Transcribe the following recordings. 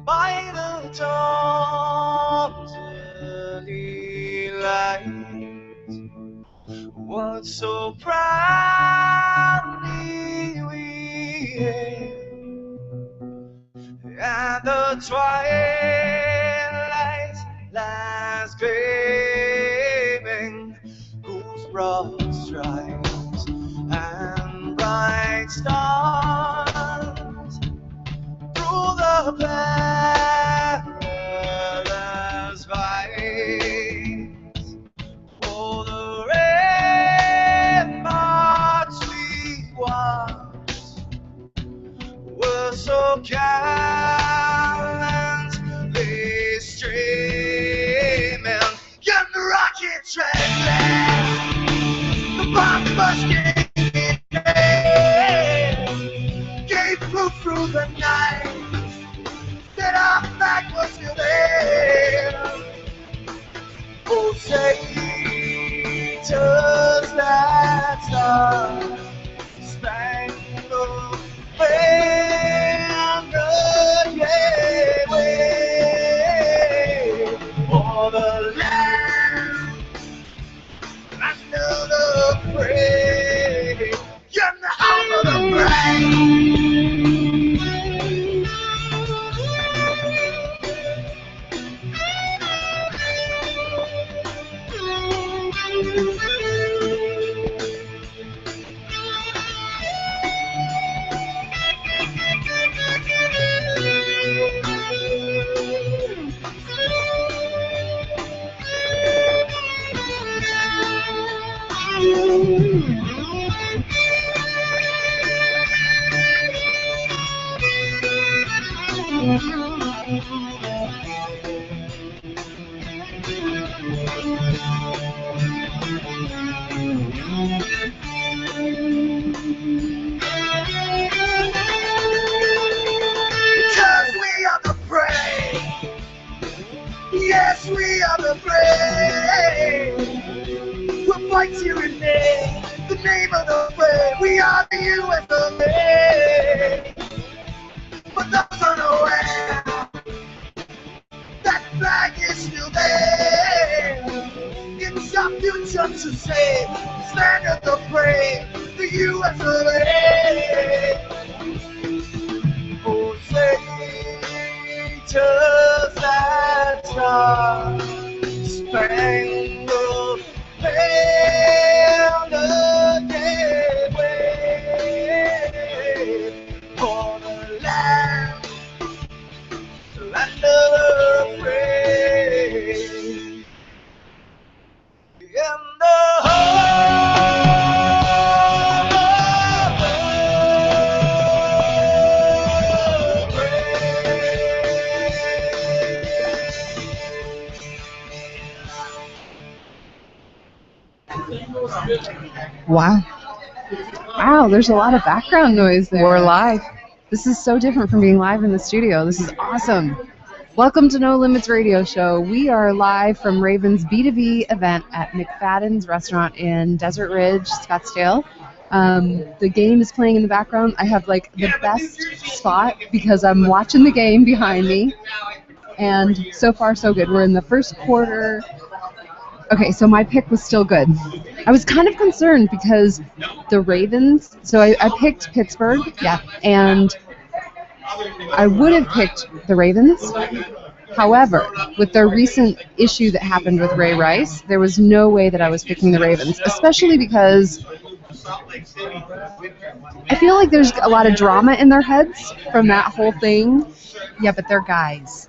by the dawn's early light, what so proudly we hailed, and the twilight's last gleaming, whose broad stripes and bright stars through the perilous fight, for the ramparts we watched were so gallantly streaming. Young rocket treadless, the bomb musket gave proof through the night that our flag was still there. Oh, sailors that star-spangled banner, yeah, wave for the land under the brave. You're the home of the brave. Because we are the brave. Yes, we are the brave. We'll fight you in name, the name of the brave. We are the U.S. of A. But those unaware, that flag is still there. It's our future to save. Stand at the brave, the U.S. of A. Oh, sailors that star-spangled banner, yeah, wave for the land of the brave. In the home of the Wow. Wow, there's a lot of background noise there. We're live. This is so different from being live in the studio. This is awesome. Welcome to No Limits Radio Show. We are live from Raven's B2B event at McFadden's restaurant in Desert Ridge, Scottsdale. The game is playing in the background. I have like the best spot because I'm watching the game behind me. And so far so good. We're in the first quarter. Okay, so my pick was still good. I was kind of concerned because the Ravens, so I picked Pittsburgh, yeah, and I would have picked the Ravens. However, with their recent issue that happened with Ray Rice, there was no way that I was picking the Ravens, especially because I feel like there's a lot of drama in their heads from that whole thing. Yeah, but they're guys.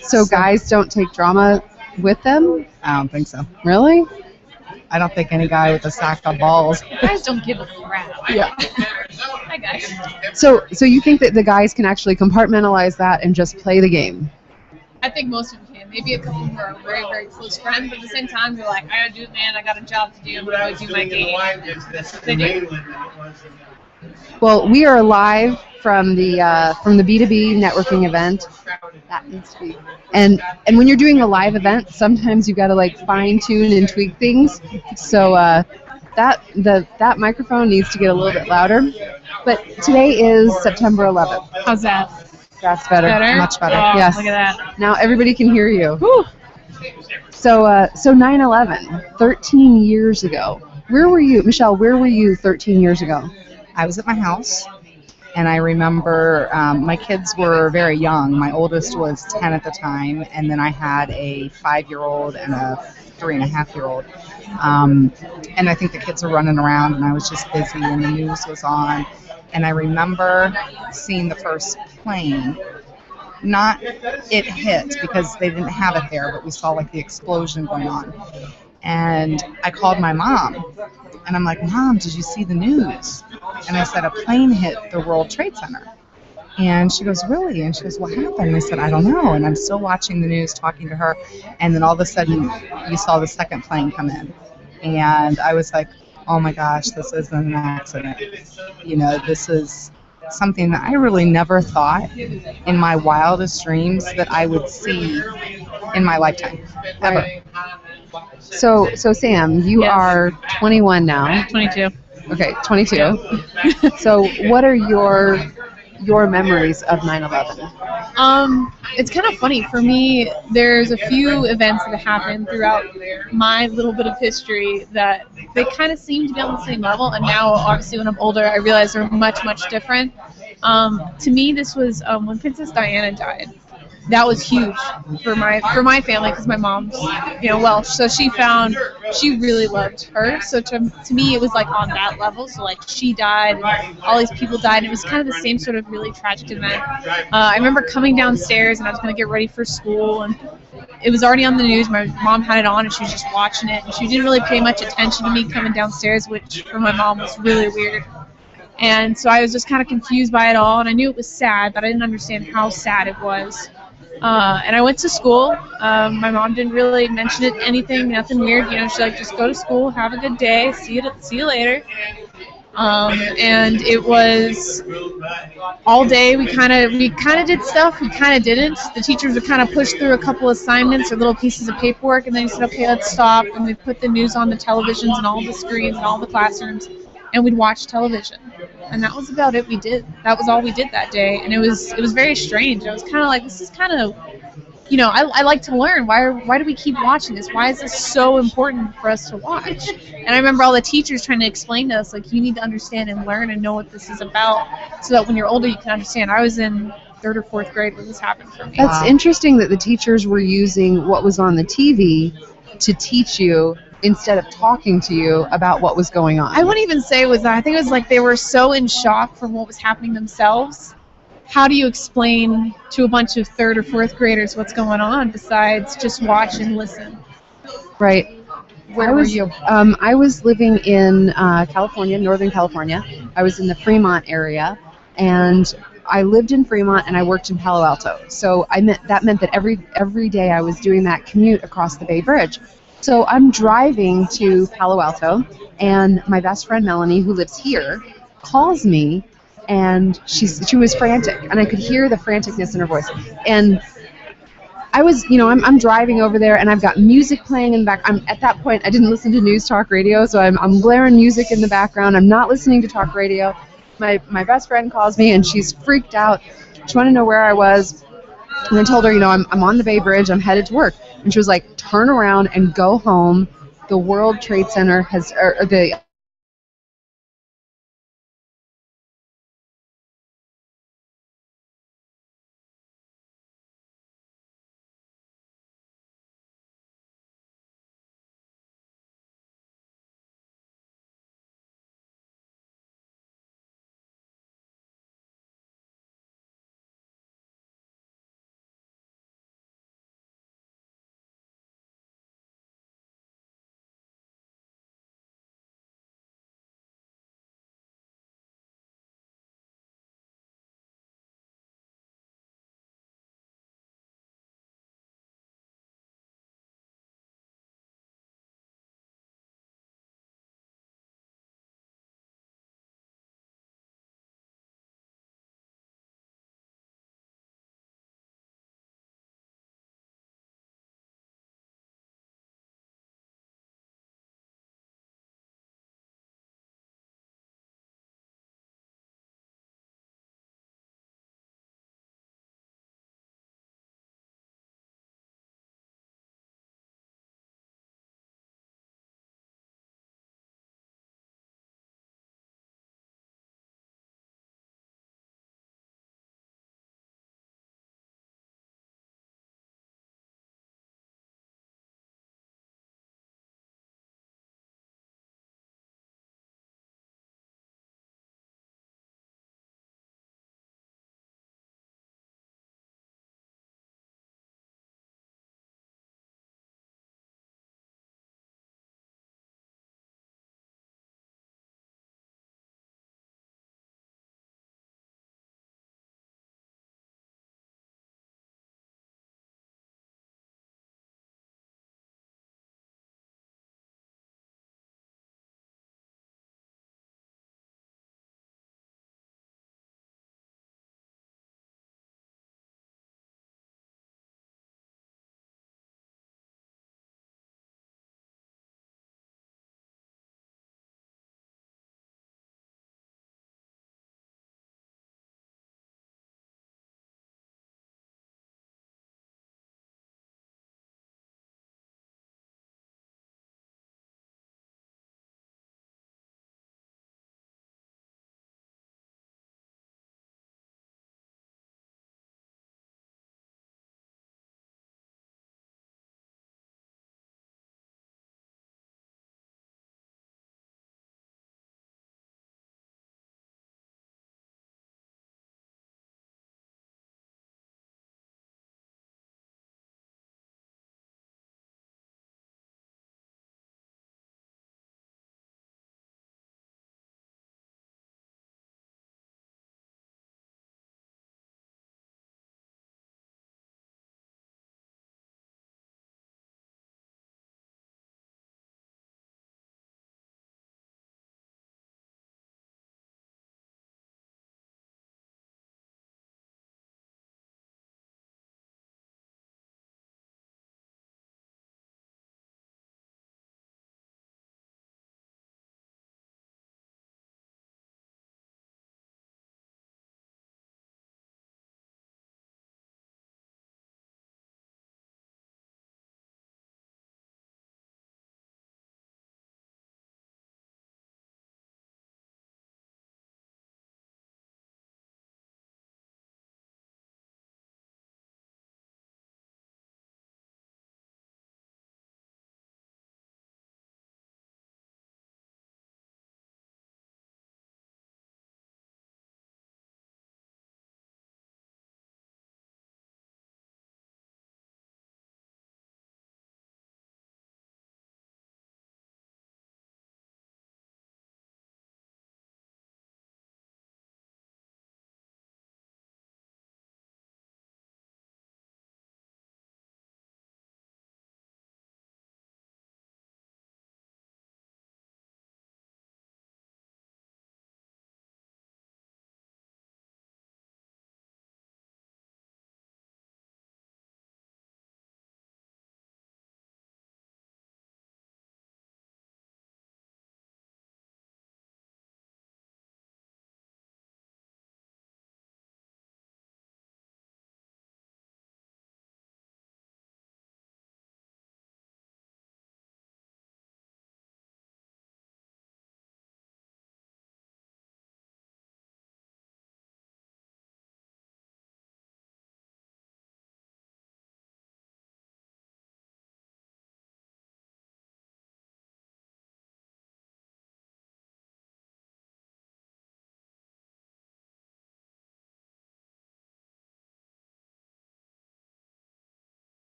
So guys don't take drama with them? I don't think so. Really? I don't think any guy with a sack of balls. Guys don't give a crap. Yeah. Hi, guys. So you think that the guys can actually compartmentalize that and just play the game? I think most of them can. Maybe a couple who are very, very close friends, but at the same time, they're like, I gotta do it, man. I got a job to do. I'm gonna go do my game. They do. Well, we are live from the B2B networking event. That needs to be. And when you're doing a live event, sometimes you got to like fine tune and tweak things. So that microphone needs to get a little bit louder. But today is September 11th. How's that? That's better. Better? Much better. Oh, Yes. Look at that. Now everybody can hear you. Whew. So 9/11, 13 years ago. Where were you, Michelle? Where were you 13 years ago? I was at my house, and I remember my kids were very young. My oldest was 10 at the time, and then I had a 5-year-old and a 3.5-year-old. And I think the kids were running around, and I was just busy, and the news was on. And I remember seeing the first plane. Not it hit because they didn't have it there, but we saw like the explosion going on. And I called my mom, and I'm like, Mom, did you see the news? And I said, a plane hit the World Trade Center. And she goes, really? And she goes, what happened? And I said, I don't know. And I'm still watching the news, talking to her. And then all of a sudden, you saw the second plane come in. And I was like, oh my gosh, this isn't an accident. You know, this is something that I really never thought in my wildest dreams that I would see in my lifetime, ever. Right. So Sam, you Yes. are 21 now. 22. Okay, 22. So what are your memories of 9/11? It's kind of funny for me. There's a few events that happened throughout my little bit of history that they kind of seem to be on the same level. And now, obviously, when I'm older, I realize they're much, much different. To me, this was when Princess Diana died. That was huge for my family because my mom's Welsh, so she really loved her. So to me, it was like on that level. So like she died, and all these people died, and it was kind of the same sort of really tragic event. I remember coming downstairs and I was going to get ready for school, and it was already on the news. My mom had it on, and she was just watching it, and she didn't really pay much attention to me coming downstairs, which for my mom was really weird. And so I was just kind of confused by it all, and I knew it was sad, but I didn't understand how sad it was. And I went to school. My mom didn't really mention it, anything, nothing weird. She's like, just go to school, have a good day, see you later. And it was all day. We kind of did stuff. We kind of didn't. The teachers would kind of push through a couple assignments or little pieces of paperwork, and then you said, okay, let's stop. And we'd put the news on the televisions and all the screens and all the classrooms, and we'd watch television. And that was about it. That was all we did that day, and it was very strange. I was kind of like, this is kind of, I like to learn. Why do we keep watching this? Why is this so important for us to watch? And I remember all the teachers trying to explain to us, like, you need to understand and learn and know what this is about, so that when you're older you can understand. I was in 3rd or 4th grade when this happened for me. That's interesting that the teachers were using what was on the TV to teach you instead of talking to you about what was going on. I wouldn't even say it was that. I think it was like they were so in shock from what was happening themselves. How do you explain to a bunch of 3rd or 4th graders what's going on besides just watch and listen? Right. Where were you? I was living in California, Northern California. I was in the Fremont area, and I lived in Fremont and I worked in Palo Alto. So that meant that every day I was doing that commute across the Bay Bridge. So I'm driving to Palo Alto, and my best friend Melanie, who lives here, calls me, and she was frantic, and I could hear the franticness in her voice. And I was, I'm driving over there, and I've got music playing in the back. At that point, I didn't listen to news talk radio, so I'm blaring music in the background. I'm not listening to talk radio. My best friend calls me, and she's freaked out. She wanted to know where I was. And I told her, I'm on the Bay Bridge. I'm headed to work. And she was like, turn around and go home. The World Trade Center the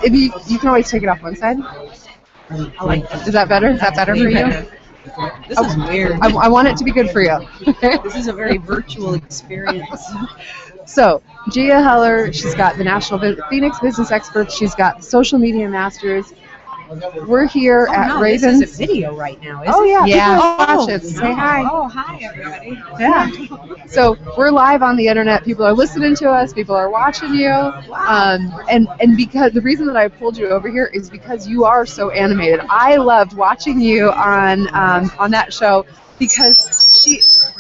if you can always take it off one side. I like that. Is that better? Is that better for you? This is weird. I want it to be good for you. This is a very virtual experience. So, Gia Heller, she's got the National Phoenix Business Experts. She's got Social Media Masters. We're here at Ravens. This is a video right now, isn't Oh, yeah. it? People watch it. Say hi. Oh, hi, everybody. Yeah. So we're live on the internet. People are listening to us. People are watching you. And because the reason that I pulled you over here is because you are so animated. I loved watching you on that show because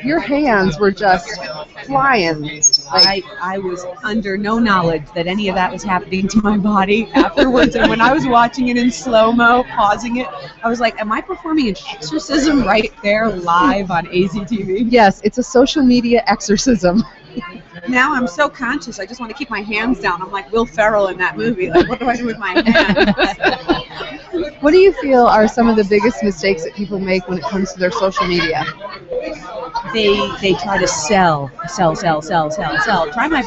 your hands were just flying. I was under no knowledge that any of that was happening to my body afterwards. And when I was watching it in slow-mo, pausing it, I was like, am I performing an exorcism right there live on AZTV? Yes, it's a social media exorcism. Now I'm so conscious, I just want to keep my hands down. I'm like Will Ferrell in that movie. Like, what do I do with my hands? What do you feel are some of the biggest mistakes that people make when it comes to their social media? They try to sell. Try my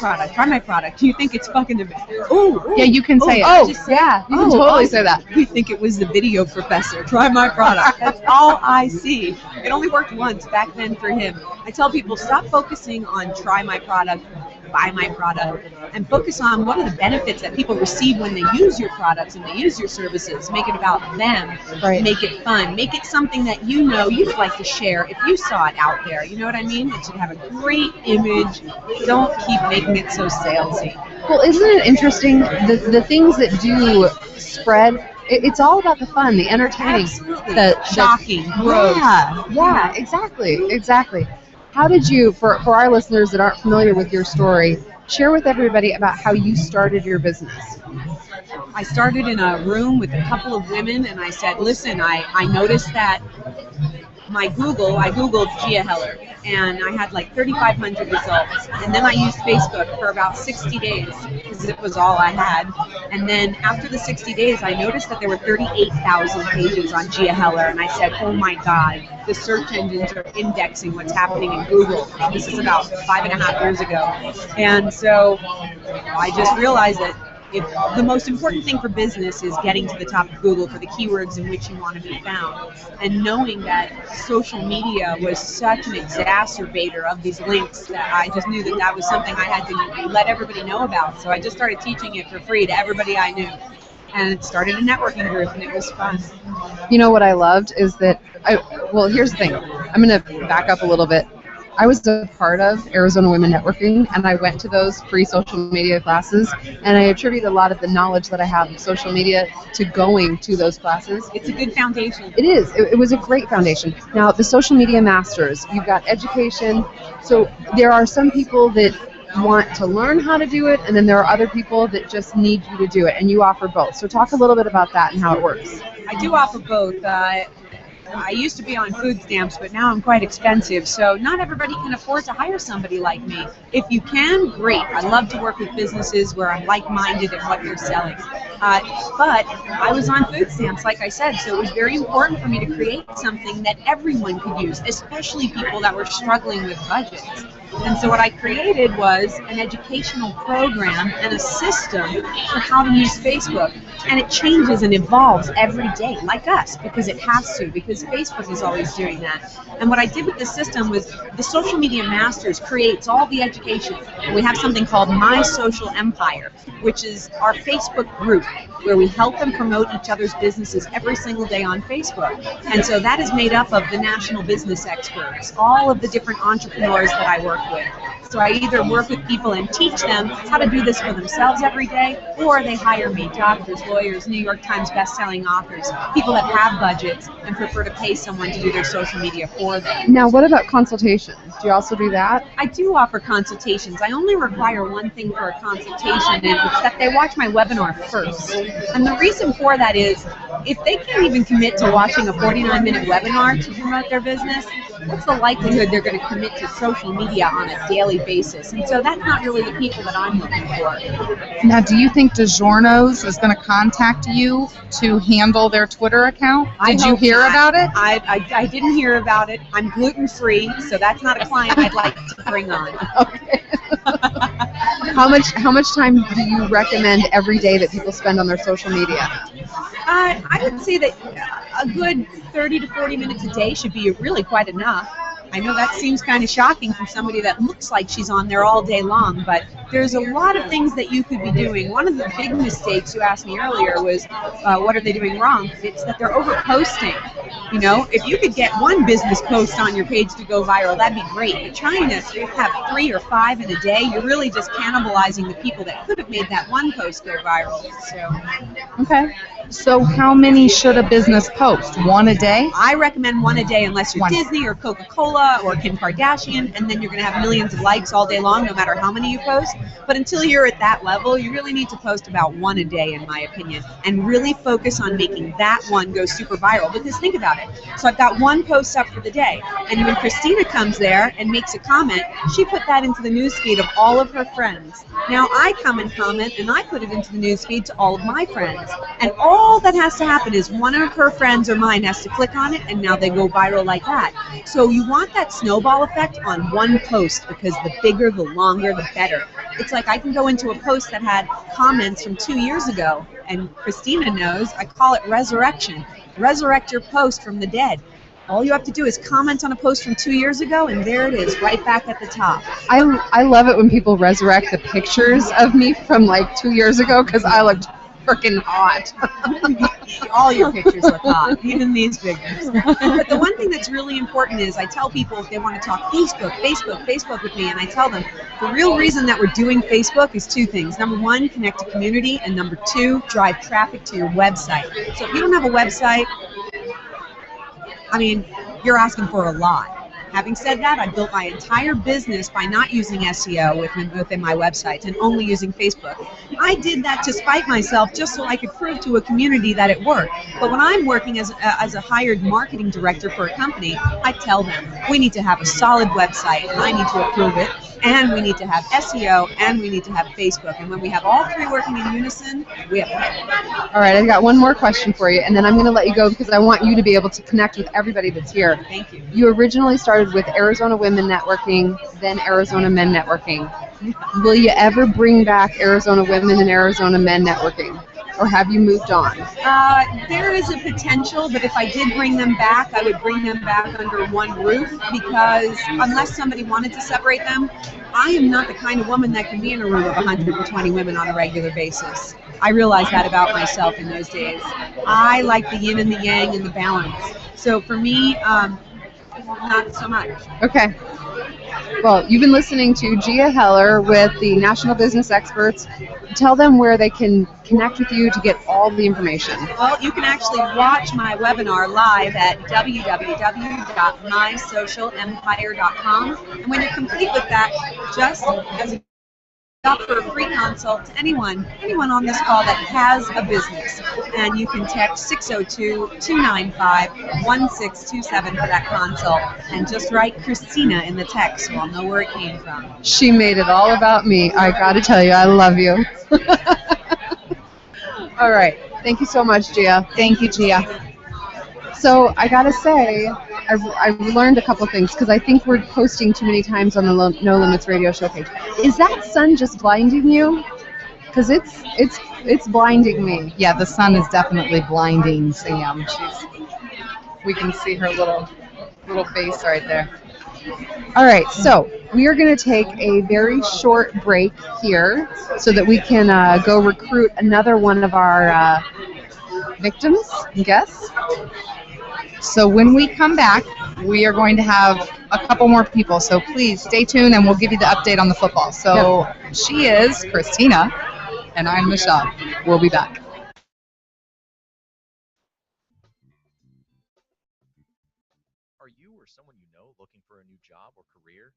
product. Do you think it's fucking the ooh. Yeah, you can say it. Oh, yeah, you can totally say that. You think it was the video professor. Try my product. That's all I see. It only worked once back then for him. I tell people, stop focusing on try my product, buy my product, and focus on what are the benefits that people receive when they use your products and they use your services. Make it about them. Right. Make it fun. Make it something that you know you'd like to share if you saw it out there. You know what I mean? It should have a great image. Don't keep making it so salesy. Well, isn't it interesting, the things that do spread, it's all about the fun, the entertaining. Absolutely. Shocking, gross. Yeah, exactly. How did you, for our listeners that aren't familiar with your story, share with everybody about how you started your business? I started in a room with a couple of women, and I said, listen, I noticed that I Googled Gia Heller, and I had like 3,500 results. And then I used Facebook for about 60 days because it was all I had. And then after the 60 days, I noticed that there were 38,000 pages on Gia Heller, and I said, oh my God, the search engines are indexing what's happening in Google. This is about 5.5 years ago. And so I just realized that the most important thing for business is getting to the top of Google for the keywords in which you want to be found. And knowing that social media was such an exacerbator of these links that I just knew that was something I had to let everybody know about. So I just started teaching it for free to everybody I knew. And it started a networking group, and it was fun. You know what I loved is that, here's the thing. I'm going to back up a little bit. I was a part of Arizona Women Networking, and I went to those free social media classes, and I attribute a lot of the knowledge that I have of social media to going to those classes. It's a good foundation. It is. It was a great foundation. Now, the Social Media Masters, you've got education. So there are some people that want to learn how to do it, and then there are other people that just need you to do it, and you offer both. So talk a little bit about that and how it works. I do offer both. I used to be on food stamps, but now I'm quite expensive, so not everybody can afford to hire somebody like me. If you can, great. I love to work with businesses where I'm like-minded in what they're selling. But I was on food stamps, like I said, so it was very important for me to create something that everyone could use, especially people that were struggling with budgets. And so what I created was an educational program and a system for how to use Facebook. And it changes and evolves every day, like us, because it has to, because Facebook is always doing that. And what I did with the system was the Social Media Masters creates all the education. We have something called My Social Empire, which is our Facebook group, where we help them promote each other's businesses every single day on Facebook. And so that is made up of the national business experts, all of the different entrepreneurs that I work with. So I either work with people and teach them how to do this for themselves every day, or they hire me, doctors, lawyers, New York Times best-selling authors, people that have budgets and prefer to pay someone to do their social media for them. Now, what about consultations? Do you also do that? I do offer consultations. I only require one thing for a consultation, and it's that they watch my webinar first. And the reason for that is if they can't even commit to watching a 49-minute webinar to promote their business, what's the likelihood they're going to commit to social media on a daily basis? And so that's not really the people that I'm looking for. Now, do you think DiGiorno's is going to contact you to handle their Twitter account? Did you hear about it? I didn't hear about it. I'm gluten-free, so that's not a client I'd like to bring on. Okay. How much time do you recommend every day that people spend on their social media? I would say that a good 30 to 40 minutes a day should be really quite enough. I know that seems kind of shocking from somebody that looks like she's on there all day long, but there's a lot of things that you could be doing. One of the big mistakes you asked me earlier was, what are they doing wrong? It's that they're over-posting. You know, if you could get one business post on your page to go viral, that'd be great. But trying to have 3 or 5 in a day, you're really just cannibalizing the people that could have made that one post go viral. So, Okay. So how many should a business post? One a day? I recommend one a day unless you're Disney or Coca-Cola or Kim Kardashian, and then you're going to have millions of likes all day long no matter how many you post. But until you're at that level, you really need to post about one a day, in my opinion, and really focus on making that one go super viral. Because think about it. So I've got one post up for the day, and when Christina comes there and makes a comment, she put that into the newsfeed of all of her friends. Now I come and comment, and I put it into the newsfeed to all of my friends. And all that has to happen is one of her friends or mine has to click on it, and now they go viral like that. So you want that snowball effect on one post, because the bigger, the longer, the better. It's like I can go into a post that had comments from 2 years ago, and Christina knows, I call it resurrection. Resurrect your post from the dead. All you have to do is comment on a post from 2 years ago, and there it is, right back at the top. I love it when people resurrect the pictures of me from like 2 years ago, because I looked freaking hot. All your pictures look hot, even these pictures. But the one thing that's really important is I tell people if they want to talk Facebook with me, and I tell them the real reason that we're doing Facebook is 2 things. Number 1, connect to community, and number 2, drive traffic to your website. So if you don't have a website, I mean, you're asking for a lot. Having said that, I built my entire business by not using SEO within my websites and only using Facebook. I did that to spite myself just so I could prove to a community that it worked. But when I'm working as a hired marketing director for a company, I tell them, we need to have a solid website, and I need to approve it, and we need to have SEO, and we need to have Facebook. And when we have all 3 working in unison, we have it. All right, I've got one more question for you, and then I'm going to let you go because I want you to be able to connect with everybody that's here. Thank you. You originally started with Arizona Women Networking, then Arizona Men Networking. Will you ever bring back Arizona Women and Arizona Men Networking, or have you moved on? There is a potential, but if I did bring them back, I would bring them back under one roof, because unless somebody wanted to separate them, I am not the kind of woman that can be in a room of 120 women on a regular basis. I realized that about myself in those days. I like the yin and the yang and the balance. So for me, not so much. Okay. Well, you've been listening to Gia Heller with the National Business Experts. Tell them where they can connect with you to get all the information. Well, you can actually watch my webinar live at www.mysocialempire.com. And when you're complete with that, just as a offer a free consult to anyone on this call that has a business, and you can text 602-295-1627 for that consult, and just write Christina in the text, so I'll know where it came from. She made it all about me. I gotta tell you, I love you. All right, thank you so much, Gia. Thank you, Gia. So I gotta say, I've learned a couple things, because I think we're posting too many times on the No Limits Radio Show page. Is that sun just blinding you? Because it's blinding me. Yeah, the sun is definitely blinding Sam. We can see her little face right there. All right, so we are going to take a very short break here so that we can go recruit another one of our victims and guests. So when we come back, we are going to have a couple more people. So please stay tuned, and we'll give you the update on the football. So She is Christina, and I'm Michelle. We'll be back. Are you or someone you know looking for a new job or career?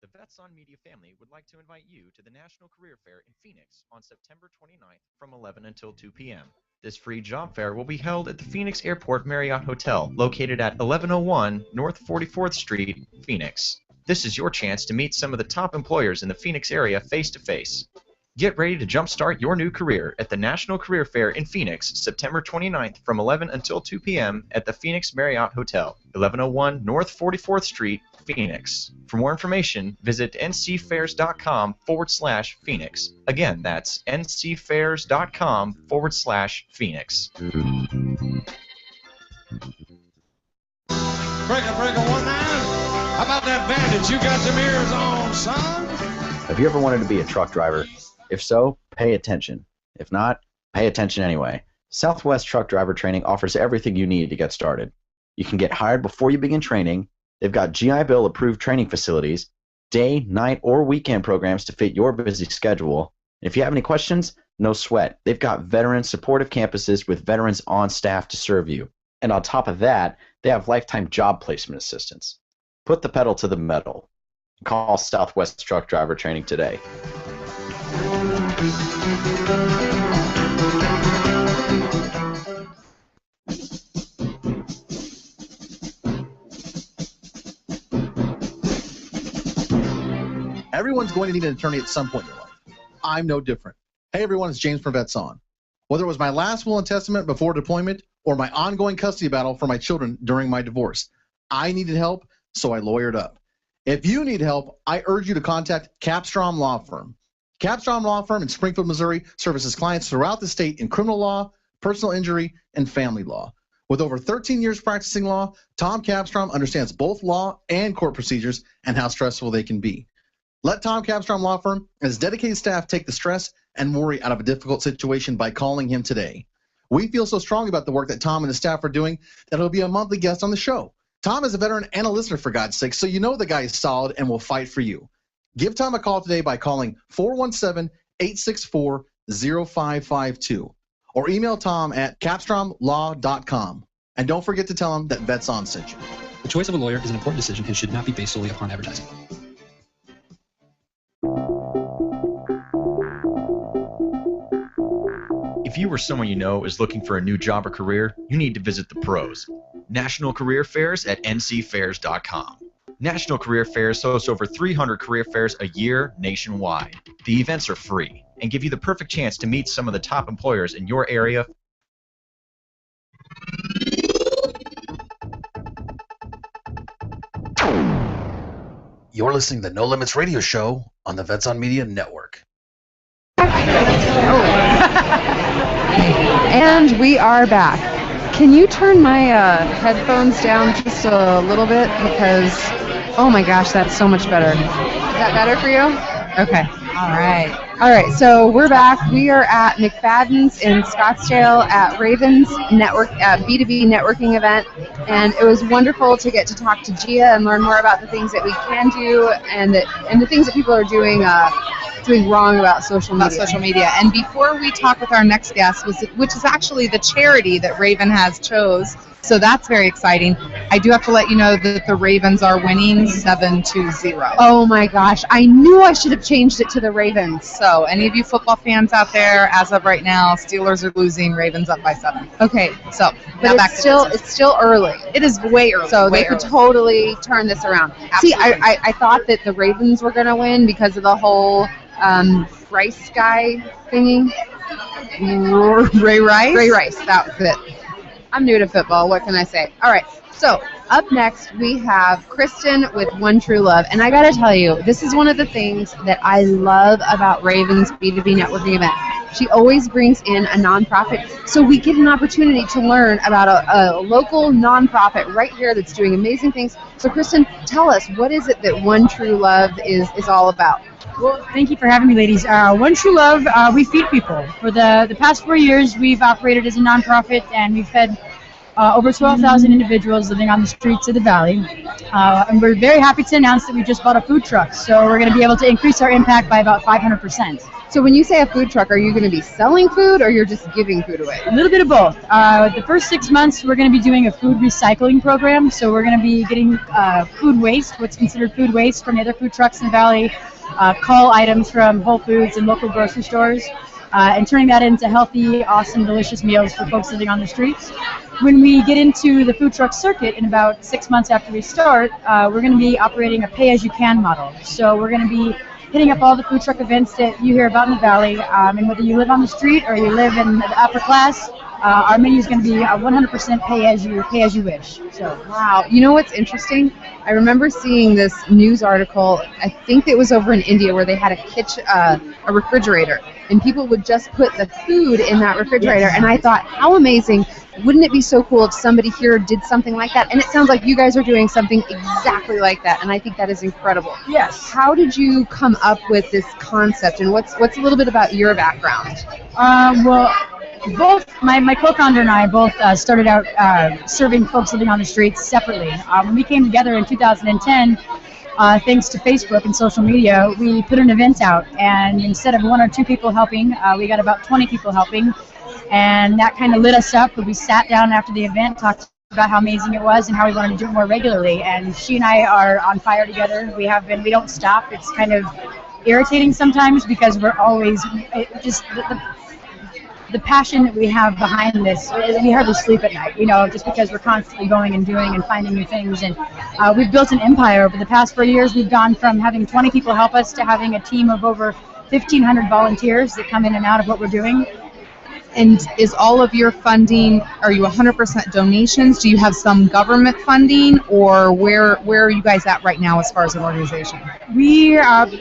The Vets on Media family would like to invite you to the National Career Fair in Phoenix on September 29th from 11 until 2 p.m. This free job fair will be held at the Phoenix Airport Marriott Hotel, located at 1101 North 44th Street, Phoenix. This is your chance to meet some of the top employers in the Phoenix area face-to-face. Get ready to jumpstart your new career at the National Career Fair in Phoenix, September 29th from 11 until 2 p.m. at the Phoenix Marriott Hotel, 1101 North 44th Street, Phoenix. For more information, visit ncfairs.com/Phoenix. Again, that's ncfairs.com/Phoenix. Breaker 19. How about that bandage? You got some ears on, son? Have you ever wanted to be a truck driver? If so, pay attention. If not, pay attention anyway. Southwest Truck Driver Training offers everything you need to get started. You can get hired before you begin training. They've got GI Bill approved training facilities, day, night, or weekend programs to fit your busy schedule. And if you have any questions, no sweat. They've got veteran supportive campuses with veterans on staff to serve you. And on top of that, they have lifetime job placement assistance. Put the pedal to the metal. Call Southwest Truck Driver Training today. Everyone's going to need an attorney at some point in their life. I'm no different. Hey everyone, it's James from Vets On. Whether it was my last will and testament before deployment or my ongoing custody battle for my children during my divorce, I needed help, so I lawyered up. If you need help, I urge you to contact Capstrom Law Firm. Capstrom Law Firm in Springfield, Missouri services clients throughout the state in criminal law, personal injury, and family law. With over 13 years practicing law, Tom Capstrom understands both law and court procedures and how stressful they can be. Let Tom Capstrom Law Firm and his dedicated staff take the stress and worry out of a difficult situation by calling him today. We feel so strongly about the work that Tom and his staff are doing that he'll be a monthly guest on the show. Tom is a veteran and a listener, for God's sake, so you know the guy is solid and will fight for you. Give Tom a call today by calling 417-864-0552 or email Tom at capstromlaw.com. And don't forget to tell him that Vets On sent you. The choice of a lawyer is an important decision and should not be based solely upon advertising. If you or someone you know is looking for a new job or career, you need to visit the pros. National Career Fairs at ncfairs.com. National Career Fairs hosts over 300 career fairs a year nationwide. The events are free and give you the perfect chance to meet some of the top employers in your area. You're listening to No Limits Radio Show on the Vets on Media Network. And we are back. Can you turn my headphones down just a little bit? Because, oh my gosh, that's so much better. Is that better for you? Okay. All right. All right, so we're back. We are at McFadden's in Scottsdale at Ravens Network, B2B networking event, and it was wonderful to get to talk to Gia and learn more about the things that we can do and the things that people are doing wrong about social media. And before we talk with our next guest, which is actually the charity that Raven has chose, so that's very exciting. I do have to let you know that the Ravens are winning 7-0. Oh my gosh, I knew I should have changed it to the Ravens. So any of you football fans out there, as of right now, Steelers are losing, Ravens up by 7. Okay, so but now back to it's still early. It is way early. So they could totally turn this around. Absolutely. See, I thought that the Ravens were going to win because of the whole Rice guy thingy. Ray Rice? Ray Rice, that was it. I'm new to football, what can I say? All right, so up next we have Kristen with One True Love. And I got to tell you, this is one of the things that I love about Raven's B2B networking event. She always brings in a nonprofit, so we get an opportunity to learn about a local nonprofit right here that's doing amazing things. So Kristen, tell us, what is it that One True Love is all about? Well, thank you for having me, ladies. One True Love, we feed people. For the past 4 years, we've operated as a nonprofit, and we've fed over 12,000 individuals living on the streets of the valley. And we're very happy to announce that we just bought a food truck. So we're going to be able to increase our impact by about 500%. So when you say a food truck, are you going to be selling food or you're just giving food away? A little bit of both. The first 6 months, we're going to be doing a food recycling program. So we're going to be getting food waste, what's considered food waste from the other food trucks in the valley, call items from Whole Foods and local grocery stores, and turning that into healthy, awesome, delicious meals for folks living on the streets. When we get into the food truck circuit in about 6 months after we start, we're going to be operating a pay-as-you-can model. So we're going to be hitting up all the food truck events that you hear about in the valley, and whether you live on the street or you live in the upper class, our menu is going to be 100% pay as you wish. So wow, you know what's interesting? I remember seeing this news article. I think it was over in India where they had a refrigerator, and people would just put the food in that refrigerator. Yes. And I thought, how amazing! Wouldn't it be so cool if somebody here did something like that? And it sounds like you guys are doing something exactly like that, and I think that is incredible. Yes. How did you come up with this concept, and what's a little bit about your background? Well, both my co-founder and I both started out serving folks living on the streets separately. When we came together in 2010, thanks to Facebook and social media, we put an event out, and instead of 1 or 2 people helping, we got about 20 people helping, and that kind of lit us up. We sat down after the event, talked about how amazing it was and how we wanted to do it more regularly, and she and I are on fire together. We don't stop. It's kind of irritating sometimes because we're always just the passion that we have behind this. We hardly sleep at night, just because we're constantly going and doing and finding new things. And we've built an empire over the past 4 years. We've gone from having 20 people help us to having a team of over 1,500 volunteers that come in and out of what we're doing. And is all of your funding, are you 100% donations? Do you have some government funding, or where are you guys at right now as far as an organization? We,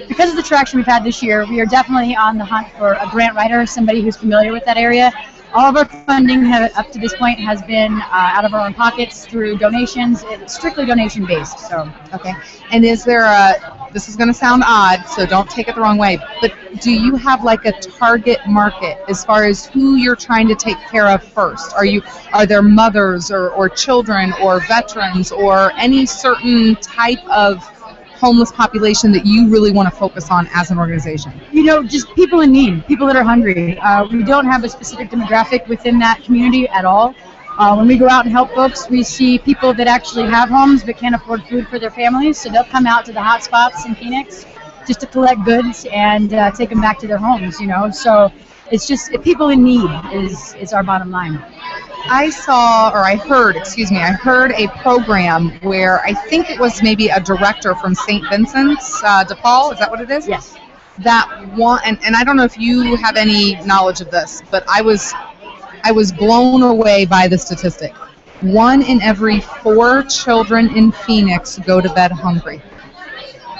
because of the traction we've had this year, we are definitely on the hunt for a grant writer, somebody who's familiar with that area. All of our funding up to this point has been out of our own pockets through donations. It's strictly donation based. So okay. And is there this is going to sound odd, so don't take it the wrong way, but do you have like a target market as far as who you're trying to take care of first? Are there mothers or children or veterans or any certain type of homeless population that you really want to focus on as an organization? Just people in need, people that are hungry. We don't have a specific demographic within that community at all. When we go out and help folks, we see people that actually have homes but can't afford food for their families, so they'll come out to the hot spots in Phoenix just to collect goods and take them back to their homes, So it's just people in need is our bottom line. I heard a program where I think it was maybe a director from St. Vincent's de Paul, is that what it is? Yes. That one, and I don't know if you have any knowledge of this, but I was blown away by the statistic. 1 in every 4 children in Phoenix go to bed hungry.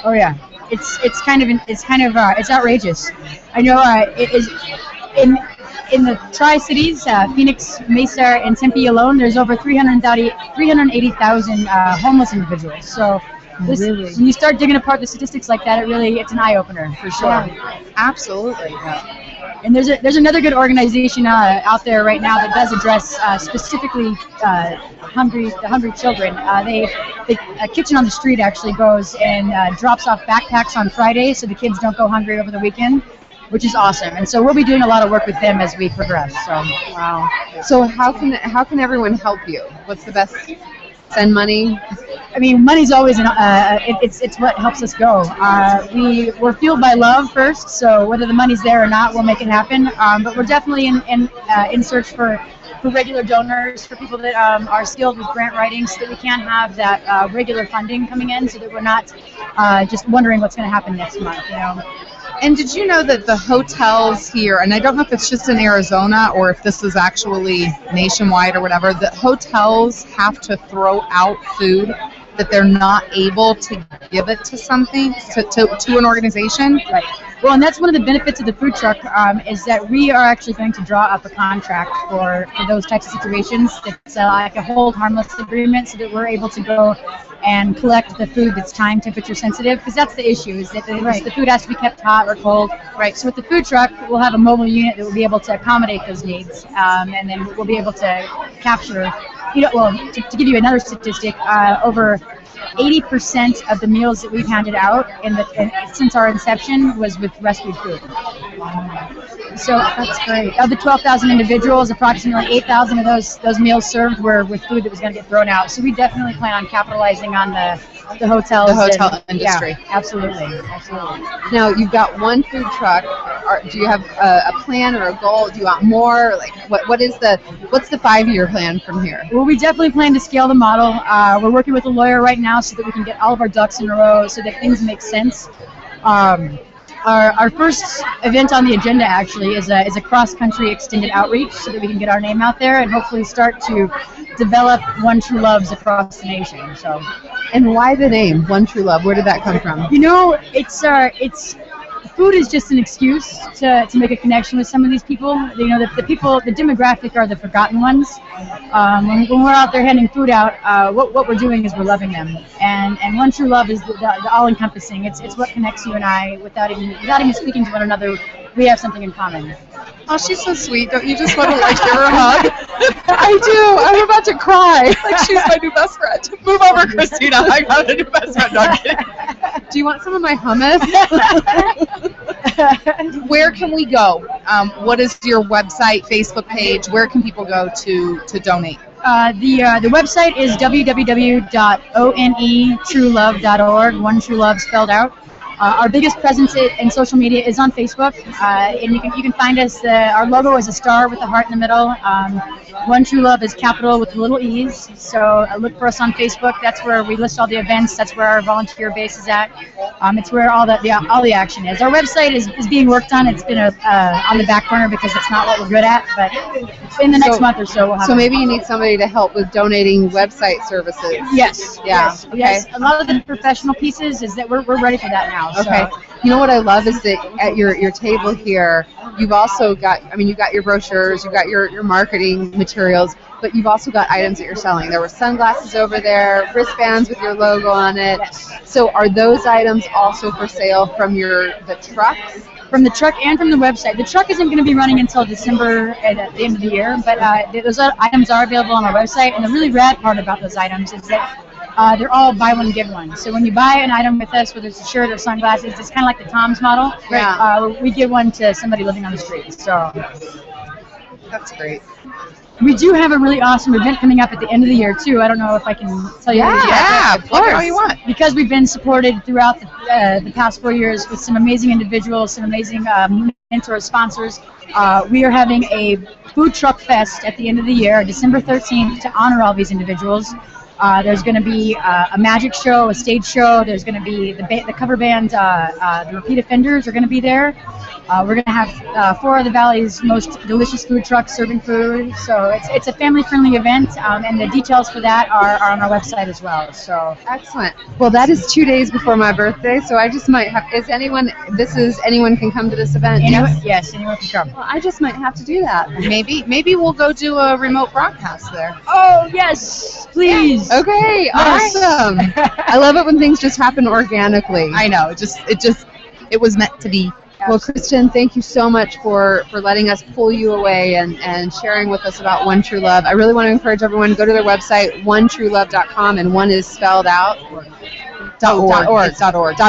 Oh yeah, it's outrageous. I know it is in the Tri-Cities, Phoenix, Mesa, and Tempe alone. There's over 380,000 homeless individuals. So Really? When you start digging apart the statistics like that, it's an eye opener for sure. Yeah, absolutely. And there's another good organization out there right now that does address specifically the hungry children. The Kitchen on the Street actually goes and drops off backpacks on Fridays so the kids don't go hungry over the weekend, which is awesome. And so we'll be doing a lot of work with them as we progress. So wow. So how can everyone help you? What's the best? Send money? I mean, money's always it's what helps us go. We're fueled by love first, so whether the money's there or not, we'll make it happen. But we're definitely in search for regular donors, for people that are skilled with grant writing, so that we can have that regular funding coming in, so that we're not just wondering what's going to happen next month. And did you know that the hotels here, and I don't know if it's just in Arizona or if this is actually nationwide or whatever, that hotels have to throw out food that they're not able to give it to something, to an organization? Right. Well, and that's one of the benefits of the food truck is that we are actually going to draw up a contract for those types of situations. It's like a hold harmless agreement, so that we're able to go and collect the food that's time temperature sensitive, because that's the issue, is that the food has to be kept hot or cold. Right. So with the food truck, we'll have a mobile unit that will be able to accommodate those needs, and then we'll be able to capture to give you another statistic, over 80% of the meals that we've handed out since our inception was with rescued food. So that's great. Of the 12,000 individuals, approximately 8,000 of those meals served were with food that was going to get thrown out. So we definitely plan on capitalizing on the hotels. The hotel industry. Yeah, absolutely. Now, you've got one food truck. Do you have a plan or a goal? Do you want more? Like, what's the 5-year plan from here? Well, we definitely plan to scale the model. We're working with a lawyer right now so that we can get all of our ducks in a row so that things make sense. Our first event on the agenda actually is a cross-country extended outreach so that we can get our name out there and hopefully start to develop One True Loves across the nation. So, and why the name One True Love? Where did that come from? It's food is just an excuse to make a connection with some of these people. The demographic are the forgotten ones. When we're out there handing food out, what we're doing is we're loving them. And One True Love is the all-encompassing. It's what connects you and I without even speaking to one another. We have something in common. Oh, she's so sweet. Don't you just want to give her a hug? I do. I'm about to cry. Like she's my new best friend. Move over, Christina. I got a new best friend. No, I'm kidding. Do you want some of my hummus? Where can we go? What is your website, Facebook page? Where can people go to donate? The website is www.onetruelove.org. One True Love spelled out. Our biggest presence in social media is on Facebook, and you can find us. Our logo is a star with a heart in the middle. One True Love is capital with little e's. So look for us on Facebook. That's where we list all the events. That's where our volunteer base is at. It's where all the action is. Our website is being worked on. It's been on the back burner because it's not what we're good at. But in the next month or so, we'll have. So maybe you need somebody to help with donating website services. Yes. Yeah. Yes. Okay. Yes. A lot of the professional pieces is that we're ready for that now. Okay. So. You know what I love is that at your table here, you've also got, you've got your brochures, you've got your marketing materials, but you've also got items that you're selling. There were sunglasses over there, wristbands with your logo on it. Yes. So are those items also for sale from the trucks? From the truck and from the website. The truck isn't going to be running until December at the end of the year, but those items are available on our website. And the really rad part about those items is that they're all buy one, give one. So when you buy an item with us, whether it's a shirt or sunglasses, it's kind of like the Tom's model. Yeah. We give one to somebody living on the street. So that's great. We do have a really awesome event coming up at the end of the year too. I don't know if I can tell you. Yeah, of course. All you want. Because we've been supported throughout the past 4 years with some amazing individuals, some amazing mentor sponsors. We are having a food truck fest at the end of the year, December 13th, to honor all these individuals. There's going to be a magic show, a stage show. There's going to be the cover band, the Repeat Offenders are going to be there. We're going to have 4 of the Valley's most delicious food trucks serving food. So it's a family-friendly event, and the details for that are on our website as well. So excellent. Well, that is 2 days before my birthday, so I just might have. Anyone can come to this event? Yes, anyone can come. Well, I just might have to do that. Maybe we'll go do a remote broadcast there. Oh yes, please. Okay, awesome. I love it when things just happen organically. I know. It was meant to be. Well, Kristen, thank you so much for letting us pull you away and sharing with us about One True Love. I really want to encourage everyone to go to their website, onetruelove.com, and one is spelled out. .org. It's .org.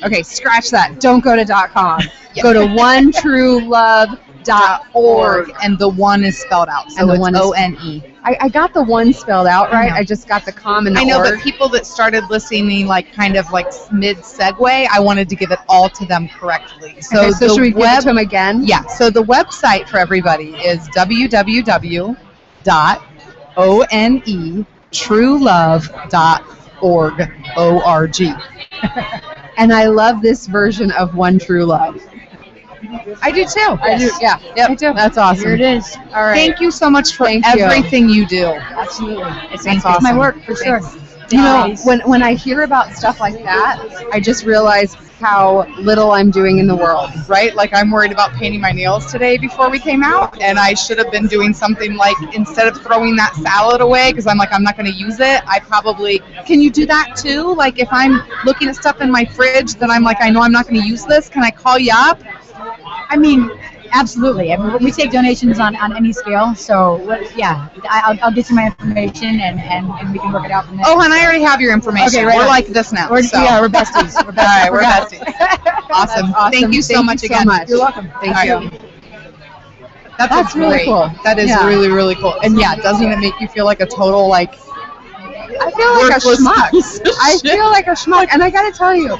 Okay, scratch that. Don't go to .com. Yep. Go to onetruelove.org. And the one is spelled out. So it's O-N-E. I got the one spelled out right. I just got the com and the I know, org. but people that started listening kind of mid-segue, I wanted to give it all to them correctly. So, so should we give it to them again? Yeah. So the website for everybody is www.onetruelove.org. O-R-G. And I love this version of One True Love. I do too. Yes. I do. Yeah. Yep. I do. That's awesome. Here it is. All right. Thank you so much for everything you do. Absolutely. It's awesome. My work for sure. You know, when I hear about stuff like that, I just realize how little I'm doing in the world. Right? Like I'm worried about painting my nails today before we came out, and I should have been doing something instead of throwing that salad away, because I'm not going to use it, can you do that too? Like if I'm looking at stuff in my fridge that I know I'm not going to use this, can I call you up? I mean, Absolutely. I mean, we take donations on any scale. So, yeah, I'll get you my information and we can work it out from there. Oh, and I already have your information. Okay, right we're on. like this now. We're All besties. right, we're besties. Awesome. Thank you so much again. You're welcome. Thank you. That's really great. cool. That is really, really cool. And yeah, doesn't it make you feel like a total I feel like a schmuck. I feel like a schmuck, and I gotta tell you.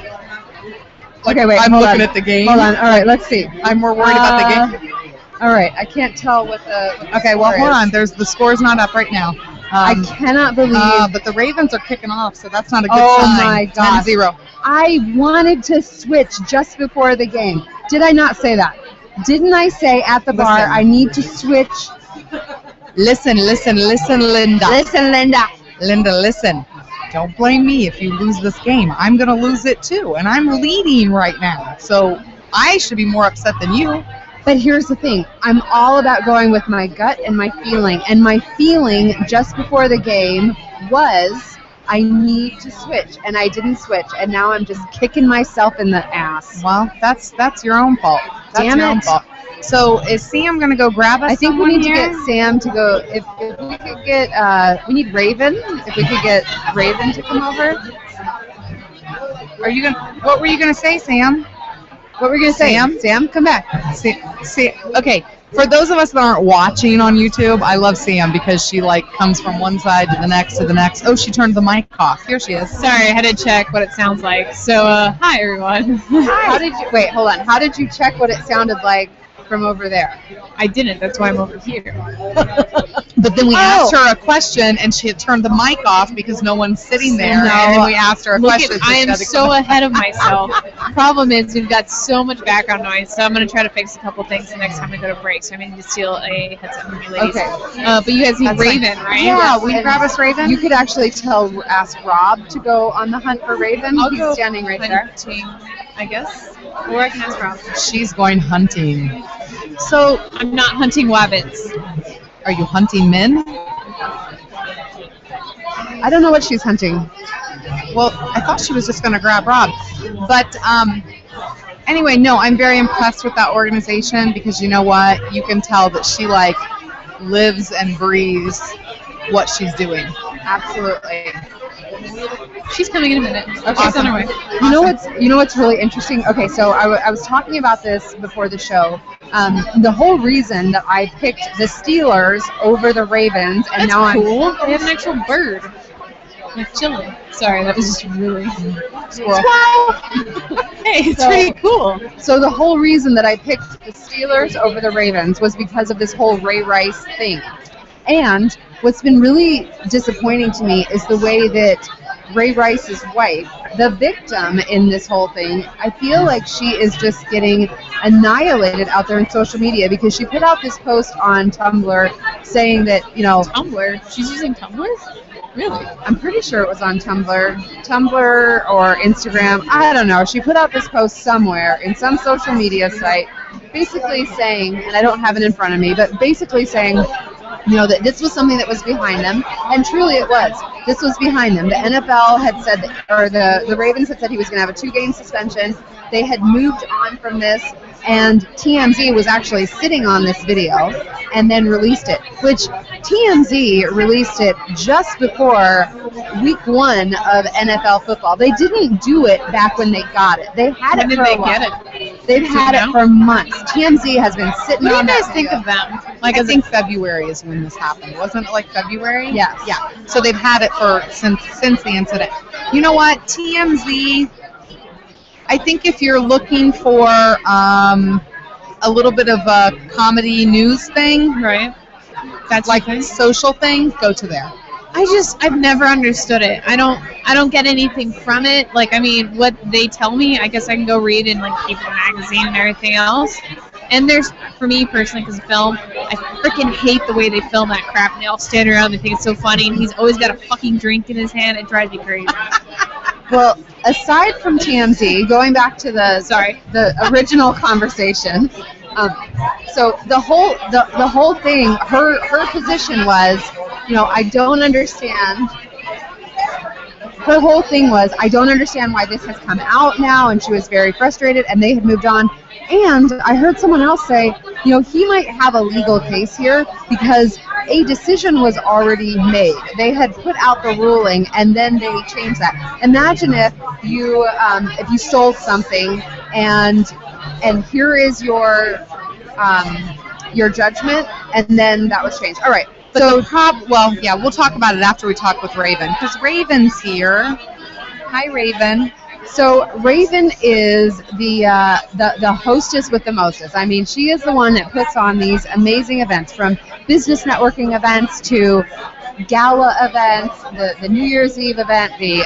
Okay, wait. I'm hold looking on. at the game. Hold on. All right, let's see. I'm more worried about the game. All right, I can't tell what the. Okay, well, score hold is. on. The score's not up right now. I cannot believe. But the Ravens are kicking off, so that's not a good Oh sign. my God. 10-0. I wanted to switch just before the game. Did I not say that? Didn't I say at the bar Listen. I need to switch? Listen, Linda. Listen, Linda. Linda, listen. Don't blame me if you lose this game. I'm going to lose it too, and I'm leading right now. So I should be more upset than you. But here's the thing. I'm all about going with my gut and my feeling. And my feeling just before the game was I need to switch. And I didn't switch. And now I'm just kicking myself in the ass. Well, that's your own fault. That's Damn your own it. fault. So is Sam going to go grab us? I think we someone need to here? get Sam to go. If we could get, we need Raven. If we could get Raven to come over. What were you gonna say, Sam? What were you going to say? Sam, come back. Okay, for those of us that aren't watching on YouTube, I love Sam because she comes from one side to the next to the next. Oh, she turned the mic off. Here she is. Sorry, I had to check what it sounds like. So, hi everyone. How did you, wait, hold on. How did you check what it sounded like from over there? I didn't. That's why I'm over here. But then we asked her a question, and she had turned the mic off because no one's sitting there. No. And then we asked her a question. I am so ahead of myself. Problem is, we've got so much background noise, so I'm going to try to fix a couple things the next time we go to break. So I may need to steal a headset from you ladies. Okay. But you guys need That's Raven, fine. right? Yeah, we grab us Raven. You could actually ask Rob to go on the hunt for Raven. I'll He's go standing right there. hunting, I guess. Or I can ask Rob. She's going hunting. So I'm not hunting wabbits. Are you hunting men? I don't know what she's hunting. Well, I thought she was just going to grab Rob. But anyway, no, I'm very impressed with that organization because you know what? You can tell that she lives and breathes what she's doing. Absolutely. She's coming in a minute. Okay, Awesome. she's on her way. You know what's really interesting? Okay, so I was talking about this before the show. The whole reason that I picked the Steelers over the Ravens, and That's now cool. They have an actual bird. Like chilling. Sorry, that was just really Squirrel. Hey, it's So- pretty cool. So the whole reason that I picked the Steelers over the Ravens was because of this whole Ray Rice thing. And what's been really disappointing to me is the way that Ray Rice's wife, the victim in this whole thing, I feel like she is just getting annihilated out there in social media because she put out this post on Tumblr saying that, Tumblr? She's using Tumblr? Really? I'm pretty sure it was on Tumblr or Instagram. I don't know. She put out this post somewhere in some social media site basically saying, and I don't have it in front of me, but basically saying, that this was something that was behind them, and truly it was. This was behind them. The NFL had said, or the Ravens had said he was going to have a 2-game suspension. They had moved on from this, and TMZ was actually sitting on this video and then released it, which TMZ released it just before week 1 of NFL football. They didn't do it back when they got it. They had When it did for they a while. get it? They've had it for months. TMZ has been sitting What do on you that guys think video. of them? I think February is when this happened. Wasn't it February? Yes. Yeah. So they've had it since the incident. You know what? TMZ, I think if you're looking for a little bit of a comedy news thing, right? That's like a social thing, go to there. I've never understood it. I don't get anything from it. What they tell me, I guess I can go read in People magazine and everything else. And for me personally, because of film, I freaking hate the way they film that crap. And they all stand around and they think it's so funny. And he's always got a fucking drink in his hand. It drives me crazy. Well, aside from TMZ, going back to the original conversation, so the whole thing, her position was, I don't understand. Her whole thing was, I don't understand why this has come out now, and she was very frustrated, and they had moved on. And I heard someone else say, he might have a legal case here because a decision was already made. They had put out the ruling and then they changed that. Imagine if you sold something and here is your judgment, and then that was changed. All right. But we'll talk about it after we talk with Raven, because Raven's here. Hi, Raven. So Raven is the hostess with the mostest. I mean, she is the one that puts on these amazing events, from business networking events to gala events, the New Year's Eve event, the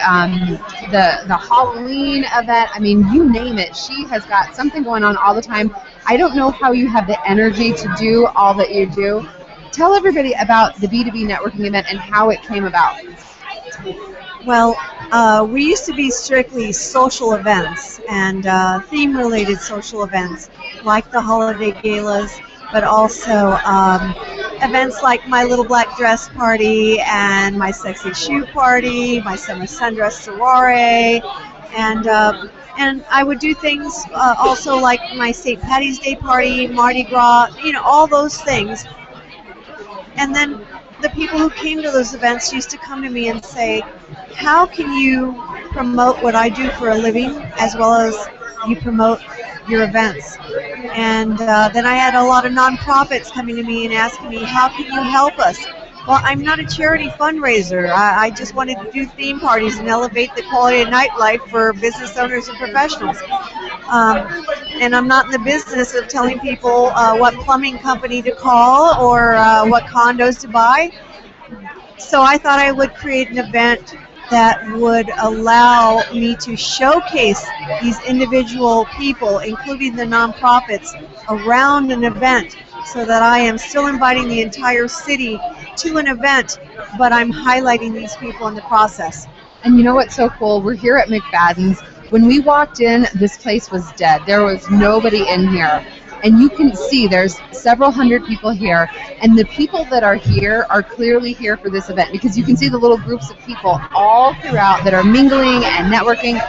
Halloween event. I mean, you name it. She has got something going on all the time. I don't know how you have the energy to do all that you do. Tell everybody about the B2B networking event and how it came about. Well, we used to be strictly social events and theme-related social events, like the holiday galas, but also events like my little black dress party and my sexy shoe party, my summer sundress soiree, and I would do things also like my St. Patty's Day party, Mardi Gras, all those things. And then the people who came to those events used to come to me and say, how can you promote what I do for a living as well as you promote your events? And then I had a lot of nonprofits coming to me and asking me, how can you help us? Well, I'm not a charity fundraiser. I just wanted to do theme parties and elevate the quality of nightlife for business owners and professionals. And I'm not in the business of telling people what plumbing company to call or what condos to buy. So I thought I would create an event that would allow me to showcase these individual people, including the nonprofits, around an event, so that I am still inviting the entire city to an event, but I'm highlighting these people in the process. And you know what's so cool? We're here at McFadden's. When we walked in, this place was dead. There was nobody in here. And you can see there's several hundred people here, and the people that are here are clearly here for this event, because you can see the little groups of people all throughout that are mingling and networking.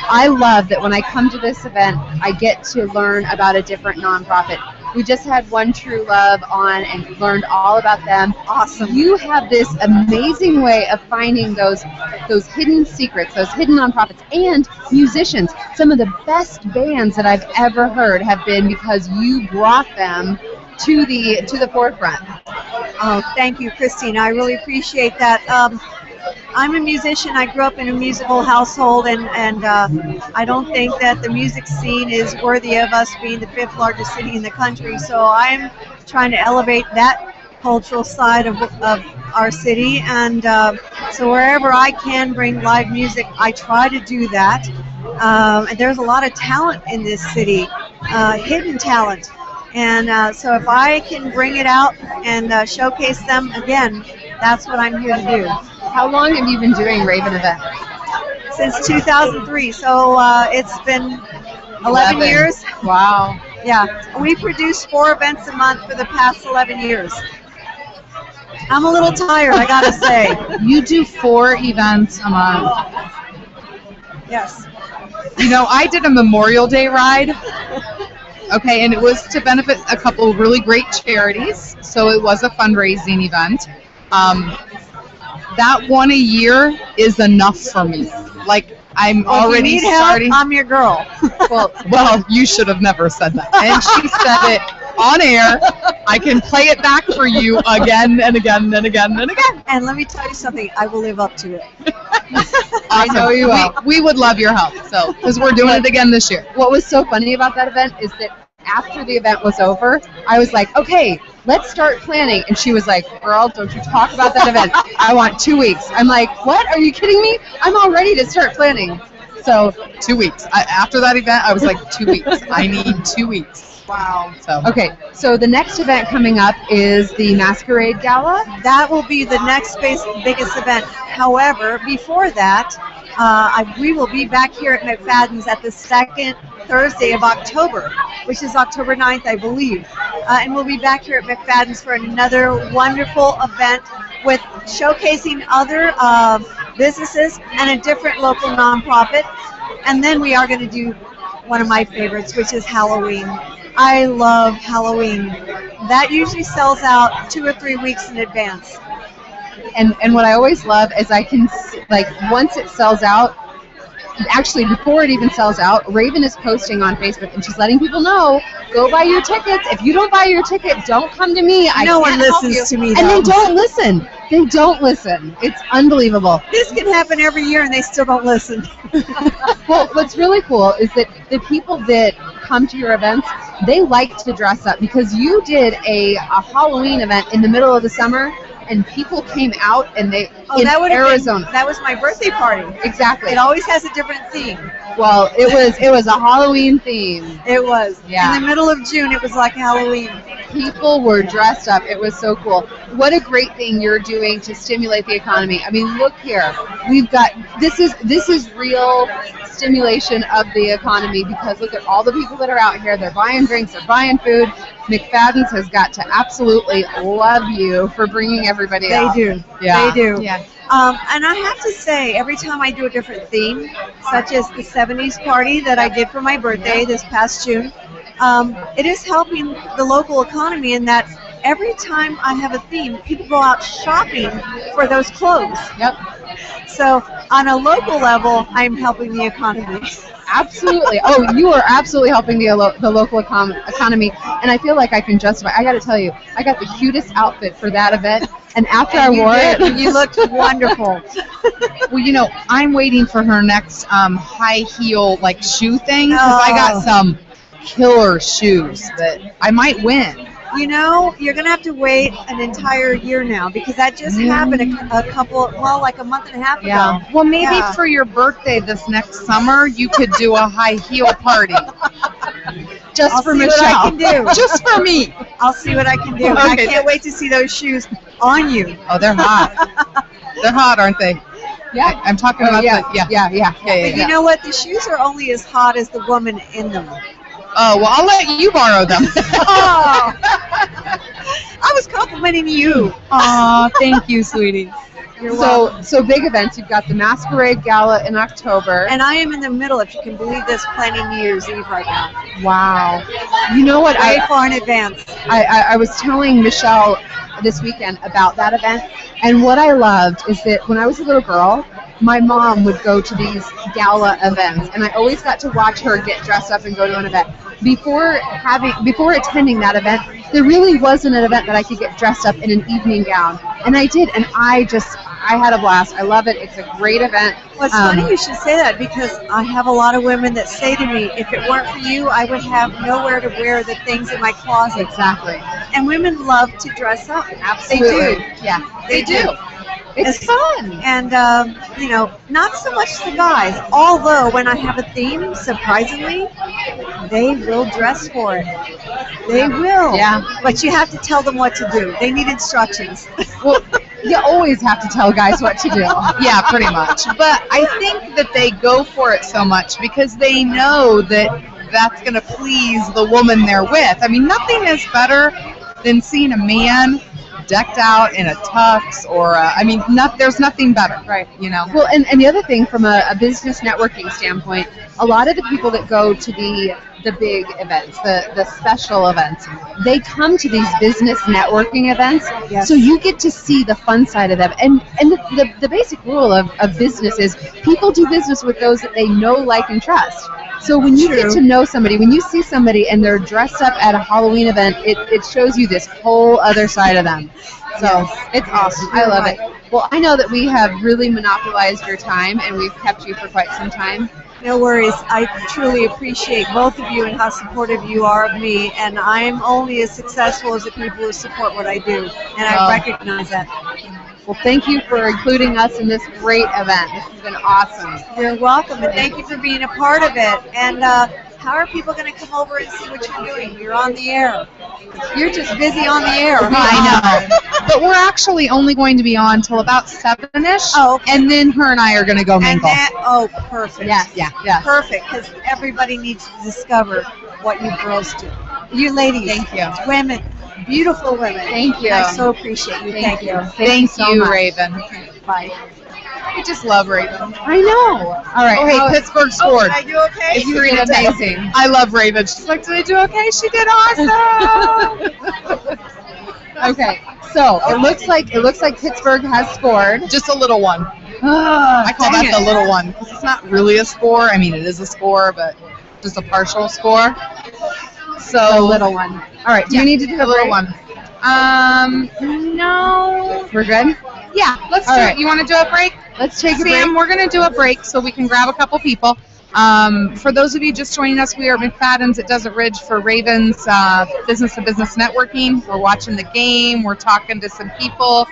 I love that when I come to this event, I get to learn about a different nonprofit. We just had One True Love on and learned all about them. Awesome. You have this amazing way of finding those hidden secrets, those hidden nonprofits, and musicians. Some of the best bands that I've ever heard have been because you brought them to the forefront. Oh, thank you, Christine. I really appreciate that. I'm a musician. I grew up in a musical household, and I don't think that the music scene is worthy of us being the 5th largest city in the country. So I'm trying to elevate that cultural side of our city, and so wherever I can bring live music, I try to do that. And there's a lot of talent in this city, hidden talent. And so if I can bring it out and showcase them, again, that's what I'm here to do. How long have you been doing Raven events? Since 2003, so it's been 11 years. Wow. Yeah, we produce 4 events a month for the past 11 years. I'm a little tired, I gotta say. You do 4 events a month. Yes. I did a Memorial Day ride. Okay, and it was to benefit a couple of really great charities, so it was a fundraising event. That one a year is enough for me. Like, I'm already starting. Help, I'm your girl. Well, you should have never said that. And she said it on air. I can play it back for you again and again and again and again. And let me tell you something. I will live up to it. Awesome. I know you will. We would love your help, because we're doing it again this year. What was so funny about that event is that after the event was over, I was like, okay, let's start planning. And she was like, girl, don't you talk about that event. I want 2 weeks. I'm like, what? Are you kidding me? I'm all ready to start planning. So 2 weeks. After that event, I was like, 2 weeks. I need 2 weeks. Wow. Okay, so the next event coming up is the Masquerade Gala. That will be the next biggest event. However, before that, we will be back here at McFadden's at the 2nd Thursday of October, which is October 9th, I believe. And we'll be back here at McFadden's for another wonderful event with showcasing other businesses and a different local nonprofit. And then we are going to do one of my favorites, which is Halloween. I love Halloween. That usually sells out 2 or 3 weeks in advance. And what I always love is I can like once it sells out. Actually, before it even sells out, Raven is posting on Facebook and she's letting people know, go buy your tickets. If you don't buy your ticket, don't come to me. No one listens to me, And they though. don't listen. They don't listen. It's unbelievable. This can happen every year and they still don't listen. Well, what's really cool is that the people that come to your events, they like to dress up because you did a Halloween event in the middle of the summer and people came out and they in that would Arizona. That was my birthday party. Exactly. It always has a different theme. Well, it was a Halloween theme. It was. Yeah. In the middle of June, it was like Halloween. People were dressed up. It was so cool. What a great thing you're doing to stimulate the economy. I mean, look here. We've got this is real stimulation of the economy because look at all the people that are out here. They're buying drinks. They're buying food. McFadden's has got to absolutely love you for bringing everybody out. They do. Yeah. They do. Yeah. And I have to say, every time I do a different theme, such as the 70s party that I did for my birthday this past June, it is helping the local economy in that every time I have a theme, people go out shopping for those clothes. Yep. So on a local level, I'm helping the economy. Absolutely. Oh, you are absolutely helping the local economy, and I feel like I can justify. I got to tell you, I got the cutest outfit for that event, and after I wore it, you looked wonderful. Well, you know, I'm waiting for her next high heel like shoe thing because I got some killer shoes that I might win. You know, you're going to have to wait an entire year now because that just happened like a month and a half ago. Yeah. Well, maybe for your birthday this next summer, you could do a high heel party. Just I'll for see Michelle. what I can do. Just for me. I'll see what I can do. Okay. I can't wait to see those shoes on you. Oh, they're hot. They're hot, aren't they? Yeah. I'm talking about yeah. the, yeah. But you know what? The shoes are only as hot as the woman in them. Oh, well, I'll let you borrow them. Oh, I was complimenting you. Aw, thank you, sweetie. You're welcome. So big events. You've got the Masquerade Gala in October. And I am in the middle, if you can believe this, planning New Year's Eve right now. Wow. You know what? Way far in advance. I was telling Michelle this weekend about that event, and what I loved is that when I was a little girl, my mom would go to these gala events, and I always got to watch her get dressed up and go to an event. Before attending that event, there really wasn't an event that I could get dressed up in an evening gown, and I did, and I had a blast. I love it. It's a great event. Well, it's funny you should say that because I have a lot of women that say to me, if it weren't for you, I would have nowhere to wear the things in my closet. Exactly. And women love to dress up. Absolutely. They do. Yeah. They do. It's fun. And, you know, not so much the guys, although when I have a theme, surprisingly, they will dress for it. They will. Yeah. But you have to tell them what to do. They need instructions. Well, you always have to tell guys what to do. Yeah, pretty much. But I think that they go for it so much because they know that that's going to please the woman they're with. I mean, nothing is better than seeing a man decked out in a tux or there's nothing better, right? You know. Well, and the other thing from a business networking standpoint, a lot of the people that go to the big events, the special events, they come to these business networking events. Yes. So you get to see the fun side of them. And the basic rule of business is people do business with those that they know, like, and trust. So when you get to know somebody, when you see somebody and they're dressed up at a Halloween event, it shows you this whole other side of them. So it's awesome. I love it. Well, I know that we have really monopolized your time and we've kept you for quite some time. No worries. I truly appreciate both of you and how supportive you are of me. And I'm only as successful as the people who support what I do. And I recognize that. Well, thank you for including us in this great event. This has been awesome. You're welcome, and thank you for being a part of it. And how are people going to come over and see what you're doing? You're on the air. You're just busy on the air. Huh? I know. But we're actually only going to be on till about 7-ish. Oh, okay. And then her and I are going to go mingle. Perfect. Yes. Yeah. Perfect, because everybody needs to discover what you girls do. You ladies. Thank you. Women. beautiful women. Thank you. I so appreciate you. Thank you. Thank Thank you, much. Raven. Bye. I just love Raven. I know. All right. Oh, hey, Pittsburgh scored. Did I do okay? It's You 3 did to 2. amazing. I love Raven. She's like, did I do okay? She did awesome. Okay. So it looks like Pittsburgh has scored. Just a little one. Ah, I call dang that the it. little one because it's not really a score. I mean, it is a score, but just a partial score. So The little one. All right. Do you need to do the a little break? one? No. We're good. Yeah, let's All do right. it. You want to do a break? Let's take a Sam, break. we're going to do a break so we can grab a couple people. For those of you just joining us, we are McFadden's at Desert Ridge for Ravens business-to-business networking. We're watching the game. We're talking to some people.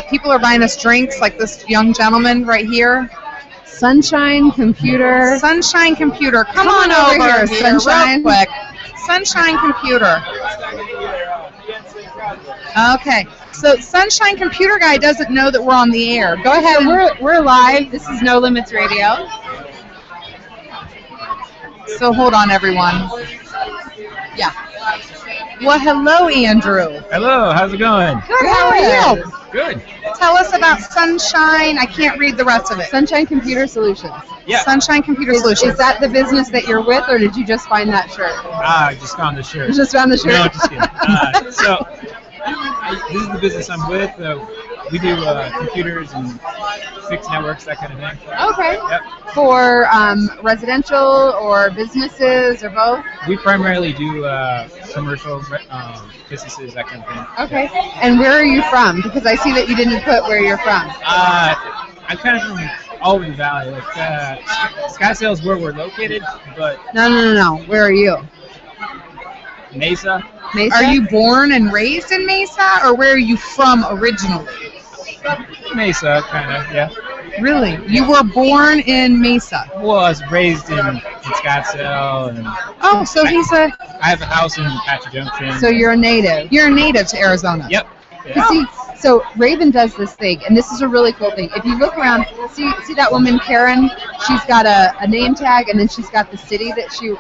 People are buying us drinks, like this young gentleman right here. Sunshine Computer. Sunshine Computer. Come on on over over here, here, Sunshine. real quick. Sunshine Computer. Okay, so Sunshine Computer Guy doesn't know that we're on the air. Go ahead. So we're live. This is No Limits Radio. So hold on, everyone. Yeah. Well, hello, Andrew. Hello, how's it going? Good. How are you? Good. Tell us about Sunshine. I can't read the rest of it. Sunshine Computer Solutions. Yeah. Sunshine Computer Is Solutions. that the business that you're with, or did you just find that shirt? I just found the shirt. You just found the shirt? No, just kidding. So, this is the business I'm with. We do computers and fixed networks, that kind of thing. Okay. Yep. For residential or businesses or both? We primarily do commercial businesses, that kind of thing. Okay. And where are you from? Because I see that you didn't put where you're from. I'm kind of from all over the valley. Like Scottsdale is where we're located, but No. Where are you? Mesa. Mesa? Are you born and raised in Mesa, or where are you from originally? Mesa, kind of, yeah. Really? You were born in Mesa? Well, I was raised in Scottsdale. And Oh, so he's a... I have a house in Apache Junction. So you're a native. You're a native to Arizona. Yep. You see, so Raven does this thing, and this is a really cool thing. If you look around, see that woman Karen? She's got a name tag, and then she's got the city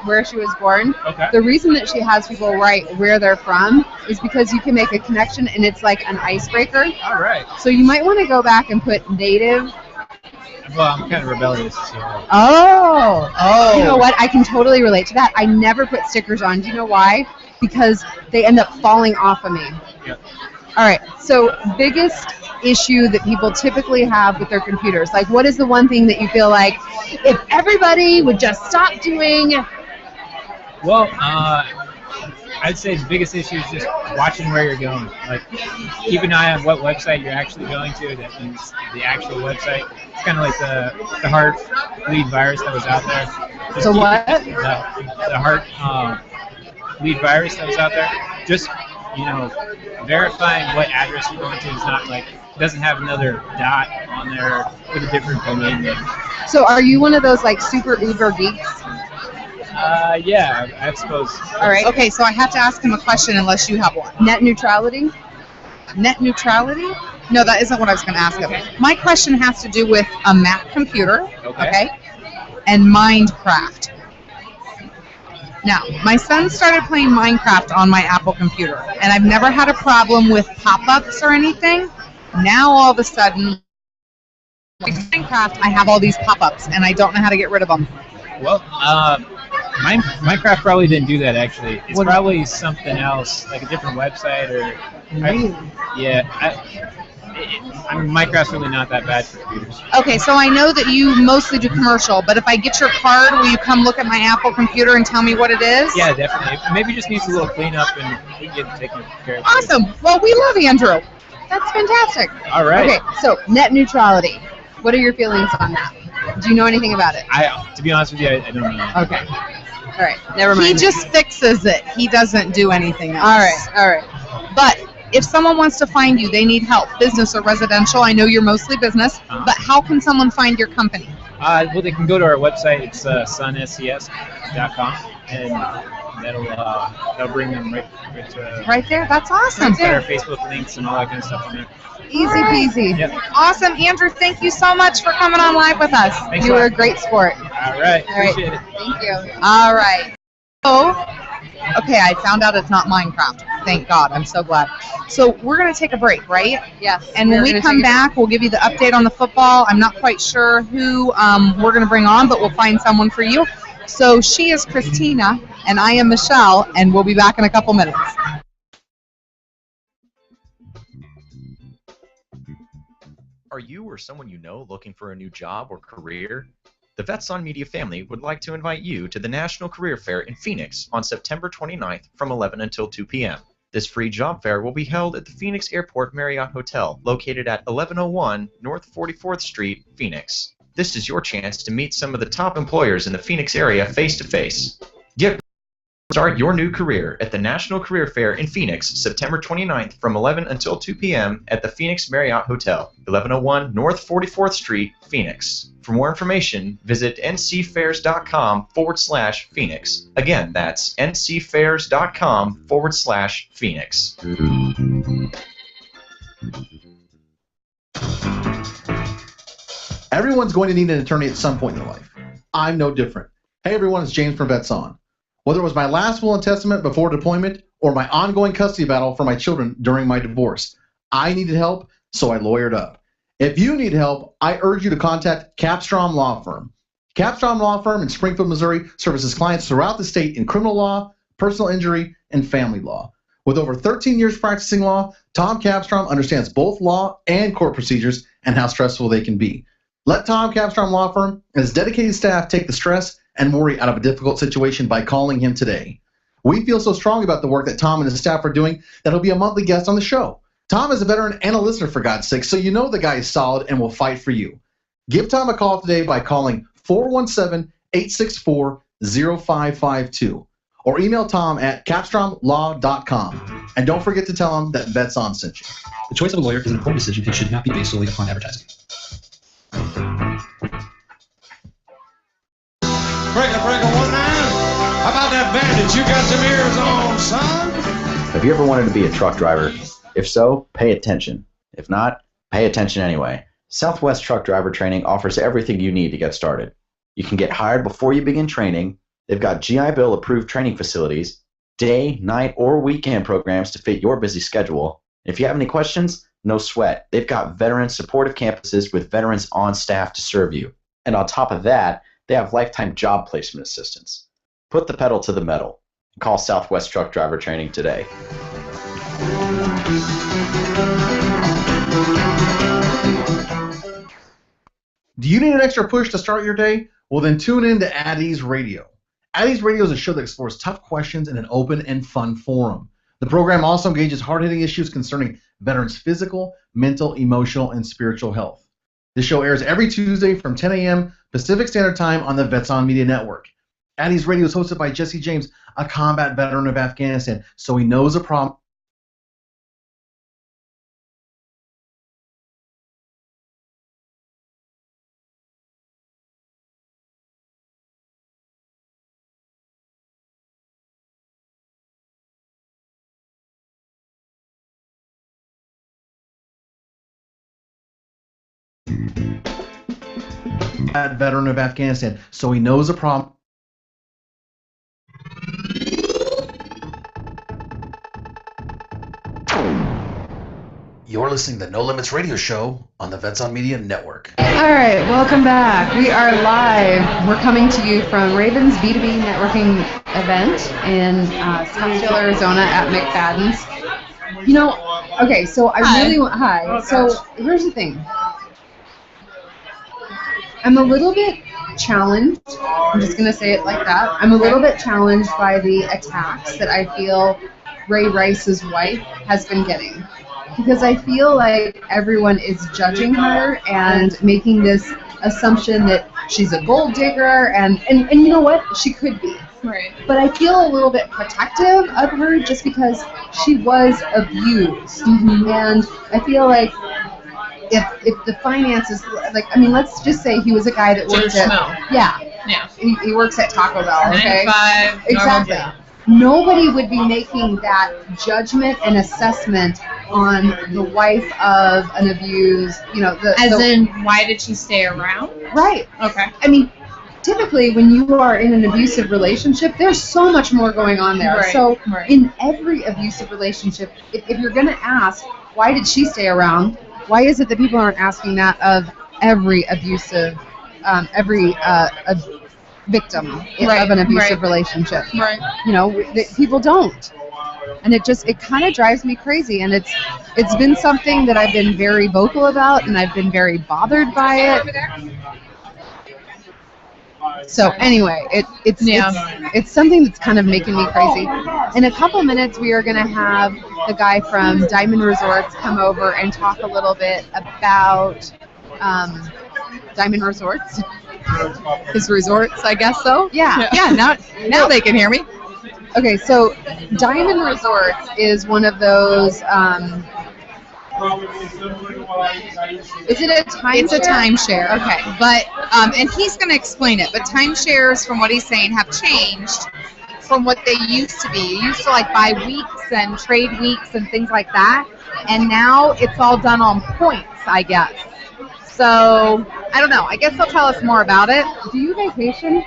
where she was born. Okay. The reason that she has people write where they're from is because you can make a connection, and it's like an icebreaker. All right. So you might want to go back and put native. Well, I'm kind of rebellious. So. Oh. You know what? I can totally relate to that. I never put stickers on. Do you know why? Because they end up falling off of me. Yep. All right, so biggest issue that people typically have with their computers, like what is the one thing that you feel like if everybody would just stop doing? Well, I'd say the biggest issue is just watching where you're going. Like, keep an eye on what website you're actually going to. That means the actual website. It's kind of like the heart bleed virus that was out there. Just So keep- what? The heart bleed virus that was out there. Just verifying what address you're going to is not like doesn't have another dot on there with a different domain name. So are you one of those like super uber geeks? Yeah, I suppose. All right. Okay, so I have to ask him a question unless you have one. Net neutrality? Net neutrality? No, that isn't what I was going to ask him. My question has to do with a Mac computer, okay, and Minecraft. Now, my son started playing Minecraft on my Apple computer, and I've never had a problem with pop-ups or anything. Now, all of a sudden, with Minecraft, I have all these pop-ups, and I don't know how to get rid of them. Well, Minecraft probably didn't do that, actually. It's probably something else, like a different website or... Minecraft's really not that bad for computers. Okay, so I know that you mostly do commercial, but if I get your card, will you come look at my Apple computer and tell me what it is? Yeah, definitely. Maybe just needs a little cleanup and we can get taken care of. Awesome. Well, we love Andrew. That's fantastic. All right. Okay, so net neutrality. What are your feelings on that? Do you know anything about it? To be honest with you, I don't know. Okay. All right, never mind. He just fixes it. He doesn't do anything else. All right. But if someone wants to find you, they need help, business or residential. I know you're mostly business, but how can someone find your company? Well, they can go to our website. It's sunscs.com, and that'll bring them right to right there. That's awesome. Right there. Our Facebook links and all that kind of stuff on there. Easy peasy. Yep. Awesome, Andrew. Thank you so much for coming on live with us. Thanks You a lot. were a great sport. All right. All right. Appreciate it. Thank you. All right. So, okay, I found out it's not Minecraft. Thank God. I'm so glad. So we're going to take a break, right? Yes. And when we come back, we'll give you the update on the football. I'm not quite sure who we're going to bring on, but we'll find someone for you. So she is Christina, and I am Michelle, and we'll be back in a couple minutes. Are you or someone you know looking for a new job or career? The Vets on Media family would like to invite you to the National Career Fair in Phoenix on September 29th from 11 until 2 p.m. This free job fair will be held at the Phoenix Airport Marriott Hotel, located at 1101 North 44th Street, Phoenix. This is your chance to meet some of the top employers in the Phoenix area face-to-face. Start your new career at the National Career Fair in Phoenix, September 29th from 11 until 2 p.m. at the Phoenix Marriott Hotel, 1101 North 44th Street, Phoenix. For more information, visit ncfairs.com/Phoenix. Again, that's ncfairs.com/Phoenix. Everyone's going to need an attorney at some point in their life. I'm no different. Hey everyone, it's James from Vets On. Whether it was my last will and testament before deployment or my ongoing custody battle for my children during my divorce, I needed help, so I lawyered up. If you need help, I urge you to contact Capstrom Law Firm. Capstrom Law Firm in Springfield, Missouri services clients throughout the state in criminal law, personal injury, and family law. With over 13 years practicing law, Tom Capstrom understands both law and court procedures and how stressful they can be. Let Tom Capstrom Law Firm and his dedicated staff take the stress and worry out of a difficult situation by calling him today. We feel so strong about the work that Tom and his staff are doing that he'll be a monthly guest on the show. Tom is a veteran and a listener, for God's sake, so you know the guy is solid and will fight for you. Give Tom a call today by calling 417-864-0552 or email Tom at capstromlaw.com. And don't forget to tell him that Vets On sent you. The choice of a lawyer is an important decision and should not be based solely upon advertising. Breaker, one nine. How about that bandage? You got some ears on, son? Have you ever wanted to be a truck driver? If so, pay attention. If not, pay attention anyway. Southwest Truck Driver Training offers everything you need to get started. You can get hired before you begin training. They've got GI Bill approved training facilities, day, night, or weekend programs to fit your busy schedule. If you have any questions, no sweat. They've got veteran supportive campuses with veterans on staff to serve you. And on top of that, they have lifetime job placement assistance. Put the pedal to the metal. Call Southwest Truck Driver Training today. Do you need an extra push to start your day? Well, then tune in to At Ease Radio. At Ease Radio is a show that explores tough questions in an open and fun forum. The program also engages hard-hitting issues concerning veterans' physical, mental, emotional, and spiritual health. This show airs every Tuesday from 10 a.m. Pacific Standard Time on the Vets On Media Network. At Ease Radio is hosted by Jesse James, a combat veteran of Afghanistan, so he knows a problem. Veteran of Afghanistan, so he knows a problem. You're listening to the No Limits Radio Show on the Vets on Media Network. All right, welcome back. We are live. We're coming to you from Raven's B2B networking event in Scottsdale, Arizona at McFadden's. You know, okay, so I really want, so here's the thing. I'm a little bit challenged. I'm just going to say it like that. I'm a little bit challenged by the attacks that I feel Ray Rice's wife has been getting. Because I feel like everyone is judging her and making this assumption that she's a gold digger, and you know what? She could be. Right. But I feel a little bit protective of her just because she was abused. Mm-hmm. And I feel like if the finances, like, I mean, let's just say he was a guy that works at, he works at Taco Bell, okay? 9 to 5, exactly. Nobody would be making that judgment and assessment on the wife of an abused, you know, in, why did she stay around? Right. Okay. I mean, typically when you are in an abusive relationship, there's so much more going on there. Right, So right. in every abusive relationship, if you're going to ask, why did she stay around? Why is it that people aren't asking that of every abusive, a victim Right, of an abusive right. relationship? Right. You know, people don't. And it kind of drives me crazy. And it's been something that I've been very vocal about, and I've been very bothered by it. So anyway, it's something that's kind of making me crazy. In a couple minutes, we are going to have the guy from Diamond Resorts come over and talk a little bit about Diamond Resorts. His resorts, I guess so. Yeah. Now they can hear me. Okay, so Diamond Resorts is one of those. Is it a timeshare? It's a timeshare. Okay. But, and he's going to explain it, but timeshares, from what he's saying, have changed from what they used to be. You used to buy weeks and trade weeks and things like that, and now it's all done on points, I guess. So, I don't know. I guess he'll tell us more about it. Do you vacation?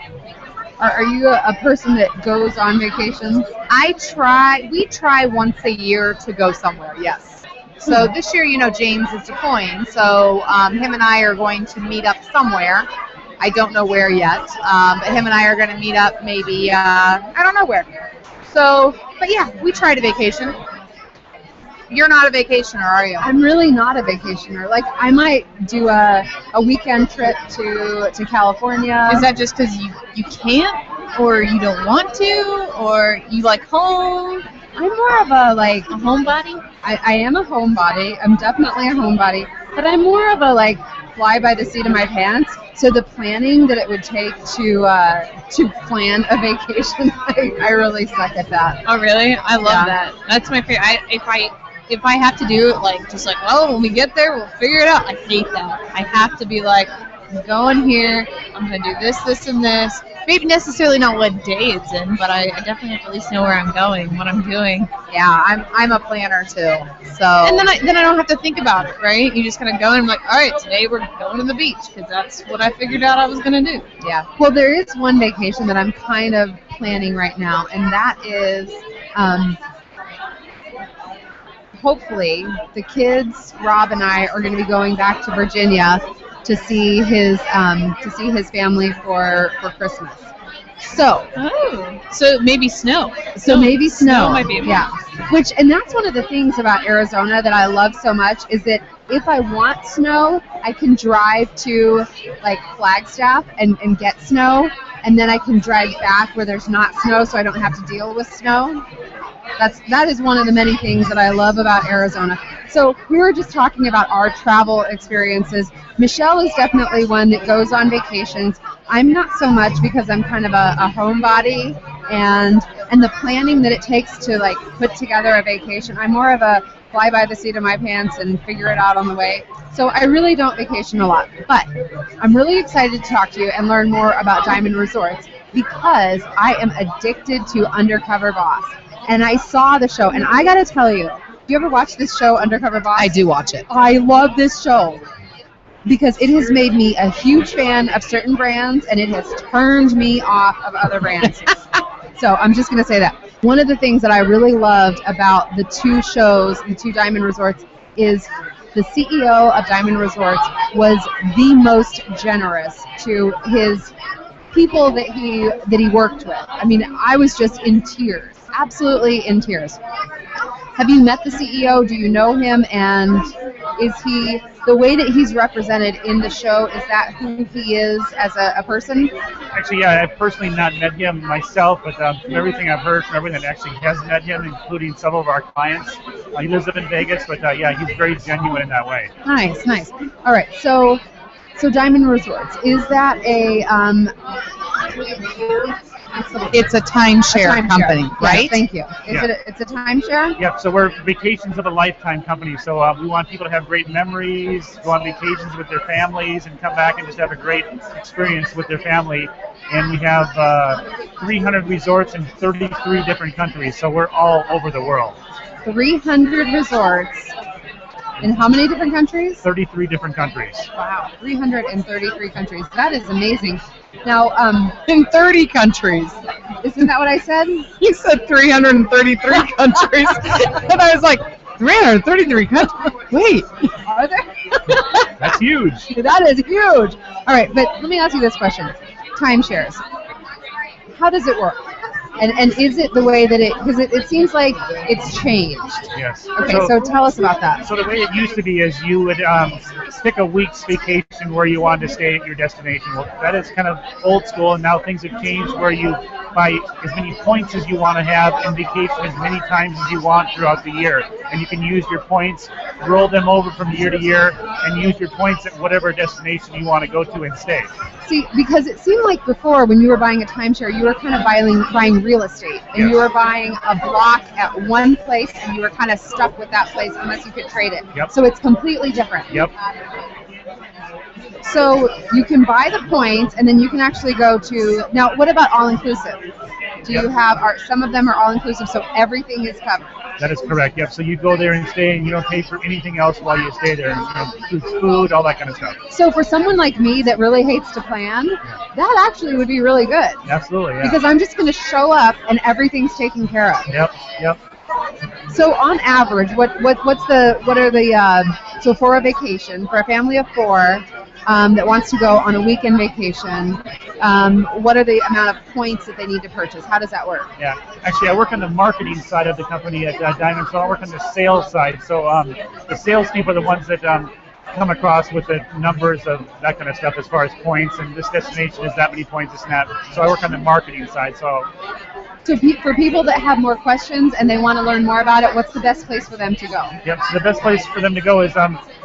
Are you a person that goes on vacations? We try once a year to go somewhere, yes. So this year, James is deploying, so him and I are going to meet up somewhere. I don't know where yet, but him and I are going to meet up maybe, I don't know where. So, but yeah, we try to vacation. You're not a vacationer, are you? I'm really not a vacationer. I might do a weekend trip to California. Is that just because you can't, or you don't want to, or you like home? I'm more of a homebody. I am a homebody. I'm definitely a homebody, but I'm more of a fly by the seat of my pants. So the planning that it would take to plan a vacation, I really suck at that. Oh really? I love that. That's my favorite. If I have to do it when we get there we'll figure it out. I hate that. I have to be I'm going here. I'm gonna do this, this, and this. Maybe necessarily not what day it's in, but I definitely have to at least know where I'm going, what I'm doing. Yeah, I'm a planner too. So. And then I don't have to think about it, right? You just kind of go and all right, today we're going to the beach because that's what I figured out I was gonna do. Yeah. Well, there is one vacation that I'm kind of planning right now, and that is. Hopefully, the kids, Rob and I, are going to be going back to Virginia to see his family for Christmas. So maybe snow. So maybe snow might be and that's one of the things about Arizona that I love so much is that if I want snow, I can drive to Flagstaff and get snow, and then I can drive back where there's not snow, so I don't have to deal with snow. That is one of the many things that I love about Arizona. So we were just talking about our travel experiences. Michelle is definitely one that goes on vacations. I'm not so much because I'm kind of a homebody, and the planning that it takes to put together a vacation. I'm more of a fly by the seat of my pants and figure it out on the way. So I really don't vacation a lot. But I'm really excited to talk to you and learn more about Diamond Resorts because I am addicted to Undercover Boss. And I saw the show, and I got to tell you, do you ever watch this show, Undercover Boss? I do watch it. I love this show because it has made me a huge fan of certain brands, and it has turned me off of other brands. So I'm just going to say that. One of the things that I really loved about the two shows, the two Diamond Resorts, is the CEO of Diamond Resorts was the most generous to his people that he worked with. I mean, I was just in tears. Absolutely in tears. Have you met the CEO? Do you know him? And is he, the way that he's represented in the show, is that who he is as a person? Actually, yeah, I've personally not met him myself, but from everything I've heard from everyone that actually has met him, including some of our clients, he lives up in Vegas, but yeah, he's very genuine in that way. Nice, nice. All right, so Diamond Resorts, is that it's a timeshare company, right? Yeah, thank you. It's a timeshare? Yep, so we're Vacations of a Lifetime company. So we want people to have great memories, go on vacations with their families, and come back and just have a great experience with their family. And we have 300 resorts in 33 different countries, so we're all over the world. 300 resorts. In how many different countries? 33 different countries. Wow, 333 countries. That is amazing. Now, in 30 countries. Isn't that what I said? You said 333 countries. And I was like, 333 countries? Wait. Are there? That's huge. That is huge. All right, but let me ask you this question. Timeshares. How does it work? And is it the way that because it seems like it's changed. Yes. Okay, so tell us about that. So the way it used to be is you would pick a week's vacation where you wanted to stay at your destination. Well, that is kind of old school, and now things have changed where you buy as many points as you want to have and vacation as many times as you want throughout the year. And you can use your points, roll them over from year to year, and use your points at whatever destination you want to go to and stay. See, because it seemed like before when you were buying a timeshare, you were kind of buying real estate. And you were buying a block at one place, and you were kind of stuck with that place unless you could trade it. Yep. So it's completely different. Yep. So you can buy the points, and then you can actually go to. Now, what about all-inclusive? Do you have? Some of them are all-inclusive, so everything is covered. That is correct. Yep. So you go there and stay, and you don't pay for anything else while you stay there. Food, all that kind of stuff. So for someone like me that really hates to plan, that actually would be really good. Absolutely. Yeah. Because I'm just going to show up, and everything's taken care of. Yep. Yep. So on average, what are the so for a vacation for a family of 4 that wants to go on a weekend vacation, what are the amount of points that they need to purchase? How does that work? Yeah, actually, I work on the marketing side of the company at Diamond, so I work on the sales side. So the salespeople are the ones that come across with the numbers of that kind of stuff as far as points, and this destination is that many points, this and that. So I work on the marketing side. So for people that have more questions and they want to learn more about it, what's the best place for them to go? Yep, so the best place for them to go is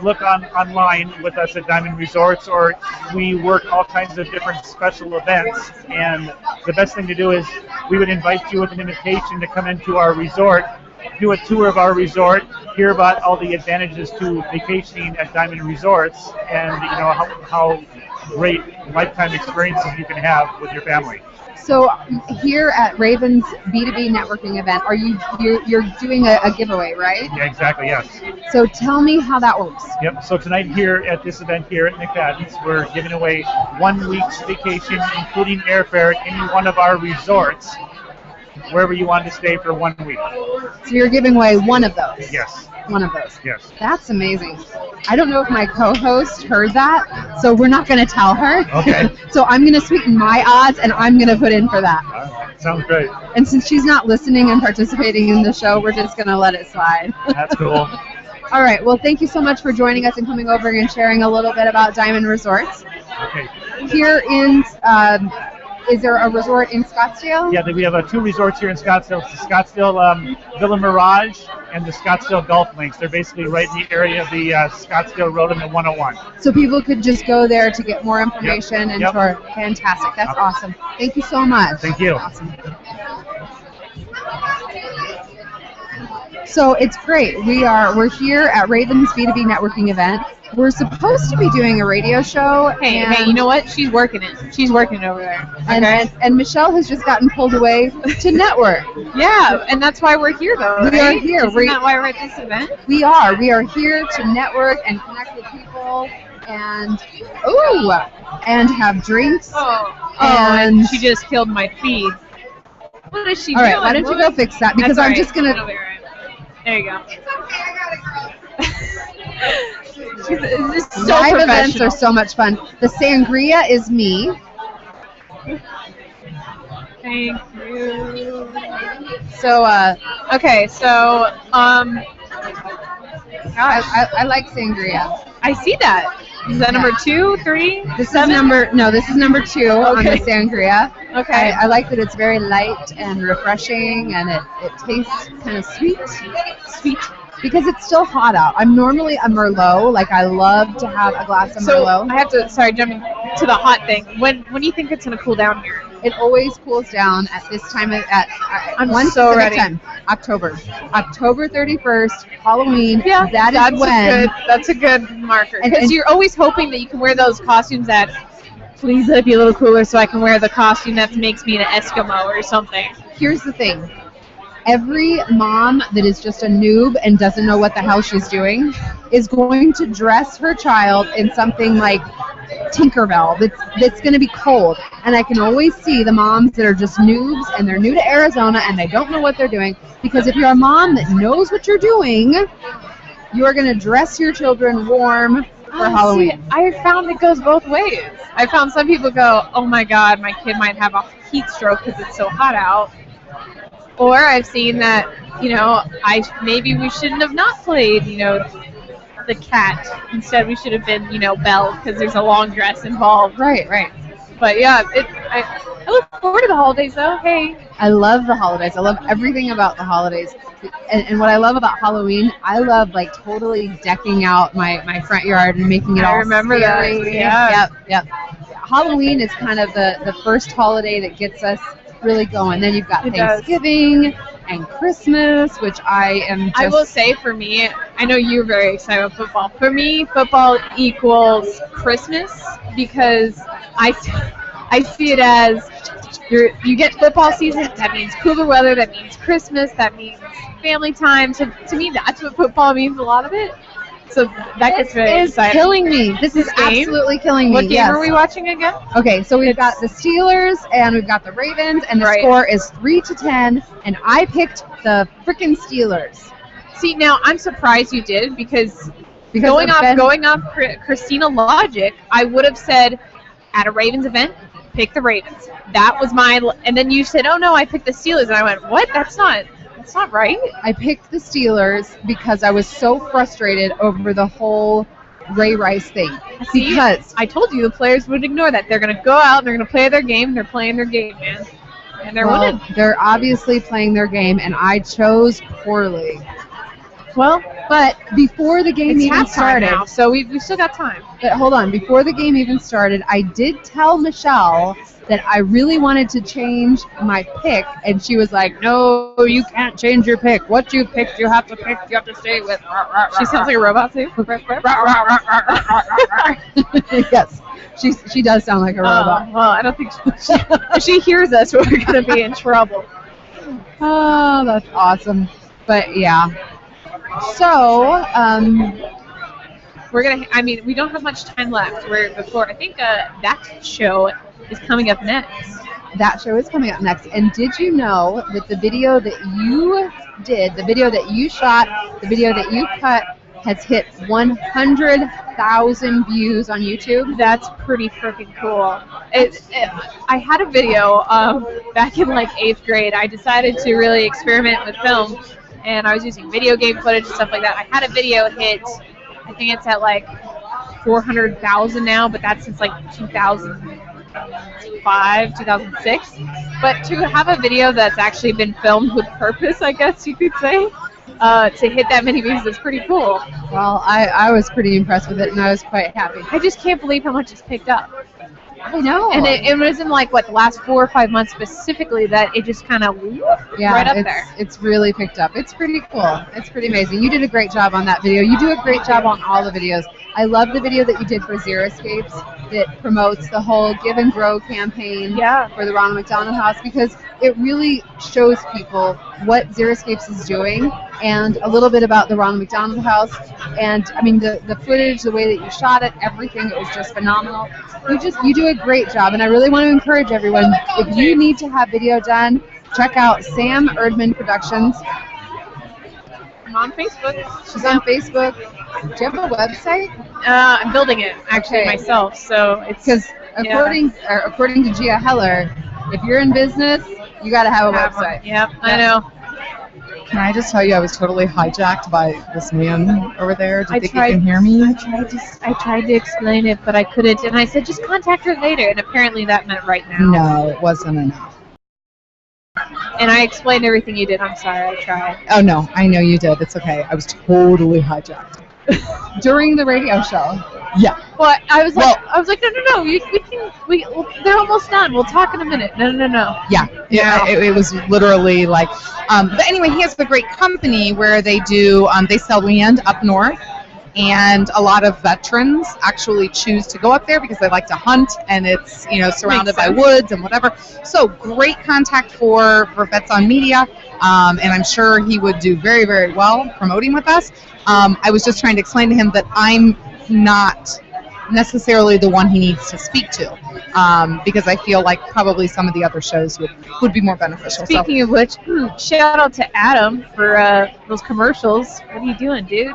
look online with us at Diamond Resorts, or we work all kinds of different special events. And the best thing to do is we would invite you with an invitation to come into our resort, do a tour of our resort, hear about all the advantages to vacationing at Diamond Resorts, and how great lifetime experiences you can have with your family. So here at Raven's B2B networking event, you're doing a giveaway, right? Yeah, exactly, yes. So tell me how that works. Yep, so tonight here at this event here at McFadden's, we're giving away 1 week's vacation, including airfare at any one of our resorts, wherever you want to stay for 1 week. So you're giving away one of those? Yes. One of those? Yes. That's amazing. I don't know if my co-host heard that, so we're not going to tell her. Okay. So I'm going to sweeten my odds, and I'm going to put in for that. All right. Sounds great. And since she's not listening and participating in the show, we're just going to let it slide. That's cool. All right. Well, thank you so much for joining us and coming over and sharing a little bit about Diamond Resorts. Okay. Here in, is there a resort in Scottsdale? Yeah, we have 2 resorts here in Scottsdale. It's the Scottsdale Villa Mirage and the Scottsdale Golf Links. They're basically right in the area of the Scottsdale Road and the 101. So people could just go there to get more information and Yep. for fantastic. That's awesome. Thank you so much. Thank you. Awesome. So it's great. We're here at Raven's B2B networking event. We're supposed to be doing a radio show. Hey, you know what? She's working it. She's working it over there. Okay? And Michelle has just gotten pulled away to network. Yeah, and that's why we're here, though. We are here. Isn't that why we're at this event? We are. We are here to network and connect with people and have drinks. And she just killed my feed. What is she doing? doing? All right, why don't you go fix that? Because I'm just going to... There you go. This is so Live events professional. are so much fun. The sangria is me. Thank you. So, okay, so, I like sangria. I see that. Is that number 2, 3? This is number 2 on the sangria. Okay. I like that it's very light and refreshing, and it tastes kind of sweet. Because it's still hot out. I'm normally a Merlot. Like, I love to have a glass of Merlot. I have to, jumping to the hot thing. When do you think it's going to cool down here? It always cools down at this time I'm one so specific ready. time. October 31st, Halloween. Yeah, that's when. That's a good marker. And- Because and- you're always hoping that you can wear those costumes that, please let it be a little cooler so I can wear the costume that makes me an Eskimo or something. Here's the thing. every mom that is just a noob and doesn't know what the hell she's doing is going to dress her child in something like Tinkerbell that's going to be cold. And I can always see the moms that are just noobs and they're new to Arizona and they don't know what they're doing, because if you're a mom that knows what you're doing, you are going to dress your children warm for Halloween. See, I found it goes both ways. I found some people go, oh my God, my kid might have a heat stroke because it's so hot out. Or I've seen that, maybe we shouldn't have not played, the cat. Instead, we should have been, Belle, because there's a long dress involved. Right. But yeah, I look forward to the holidays, though. Hey. I love the holidays. I love everything about the holidays. And what I love about Halloween, I love like totally decking out my front yard and making it all scary. That. Yeah. Yep. Halloween is kind of the first holiday that gets us really going. Then you've got Thanksgiving and Christmas, which I will say, for me, I know you're very excited about football. For me, football equals Christmas, because I see it as you get football season, that means cooler weather, that means Christmas, that means family time. So to me, that's what football means, a lot of it. So that gets very exciting. Killing me. This is absolutely killing me. What game are we watching again? Okay, so we've got the Steelers and we've got the Ravens, and the score is 3-10, and I picked the frickin' Steelers. See, now I'm surprised you did, because going off Christina logic, I would have said at a Ravens event, pick the Ravens. That was and then you said, oh no, I picked the Steelers, and I went, what? That's not right. I picked the Steelers because I was so frustrated over the whole Ray Rice thing. See, because I told you the players would ignore that. They're going to go out and they're going to play their game. They're playing their game, man. And they're winning. They're obviously playing their game, and I chose poorly. Well, but before the game even started, now, so we've still got time. But hold on, before the game even started, I did tell Michelle that I really wanted to change my pick, and she was like, "No, you can't change your pick. What you picked, you have to pick. You have to stay with." She sounds like a robot too. Yes, she does sound like a robot. Well, I don't think if she hears us, we're gonna be in trouble. Oh, that's awesome. But yeah. So, we don't have much time left. I think that show is coming up next. That show is coming up next. And did you know that the video that you did, the video that you shot, the video that you cut, has hit 100,000 views on YouTube? That's pretty freaking cool. I had a video back in like 8th grade. I decided to really experiment with film. And I was using video game footage and stuff like that. I had a video hit, I think it's at like 400,000 now, but that's since like 2005, 2006. But to have a video that's actually been filmed with purpose, I guess you could say, to hit that many views is pretty cool. Well, I was pretty impressed with it, and I was quite happy. I just can't believe how much it's picked up. I know. And it was in like, the last 4 or 5 months specifically that it just kind of right up there. It's really picked up. It's pretty cool. It's pretty amazing. You did a great job on that video. You do a great job on all the videos. I love the video that you did for Xeriscapes that promotes the whole Give and Grow campaign for the Ronald McDonald House, because it really shows people what Xeriscapes is doing and a little bit about the Ronald McDonald House. And I mean, the footage, the way that you shot it, everything, it was just phenomenal. You do a great job, and I really want to encourage everyone, if you need to have video done, check out Sam Erdman Productions. I'm on Facebook. She's on Facebook. Do you have a website? I'm building it actually myself. So it's because according to Gia Heller, if you're in business, you got to have a website. Yep, I know. Can I just tell you, I was totally hijacked by this man over there. Do you think you can hear me? I tried to explain it, but I couldn't. And I said, just contact her later. And apparently that meant right now. No, it wasn't enough. And I explained everything you did. I'm sorry, I tried. Oh, no, I know you did. It's okay. I was totally hijacked. During the radio show. Yeah. Well, I was like, no. They're almost done. We'll talk in a minute. No. Yeah. It was literally like, but anyway, he has a great company where they do, they sell land up north, and a lot of veterans actually choose to go up there because they like to hunt, and it's surrounded by woods and whatever. So great contact for Vets on Media, and I'm sure he would do very, very well promoting with us. I was just trying to explain to him that I'm not necessarily the one he needs to speak to, because I feel like probably some of the other shows would be more beneficial. Speaking of which, shout out to Adam for those commercials. What are you doing, dude?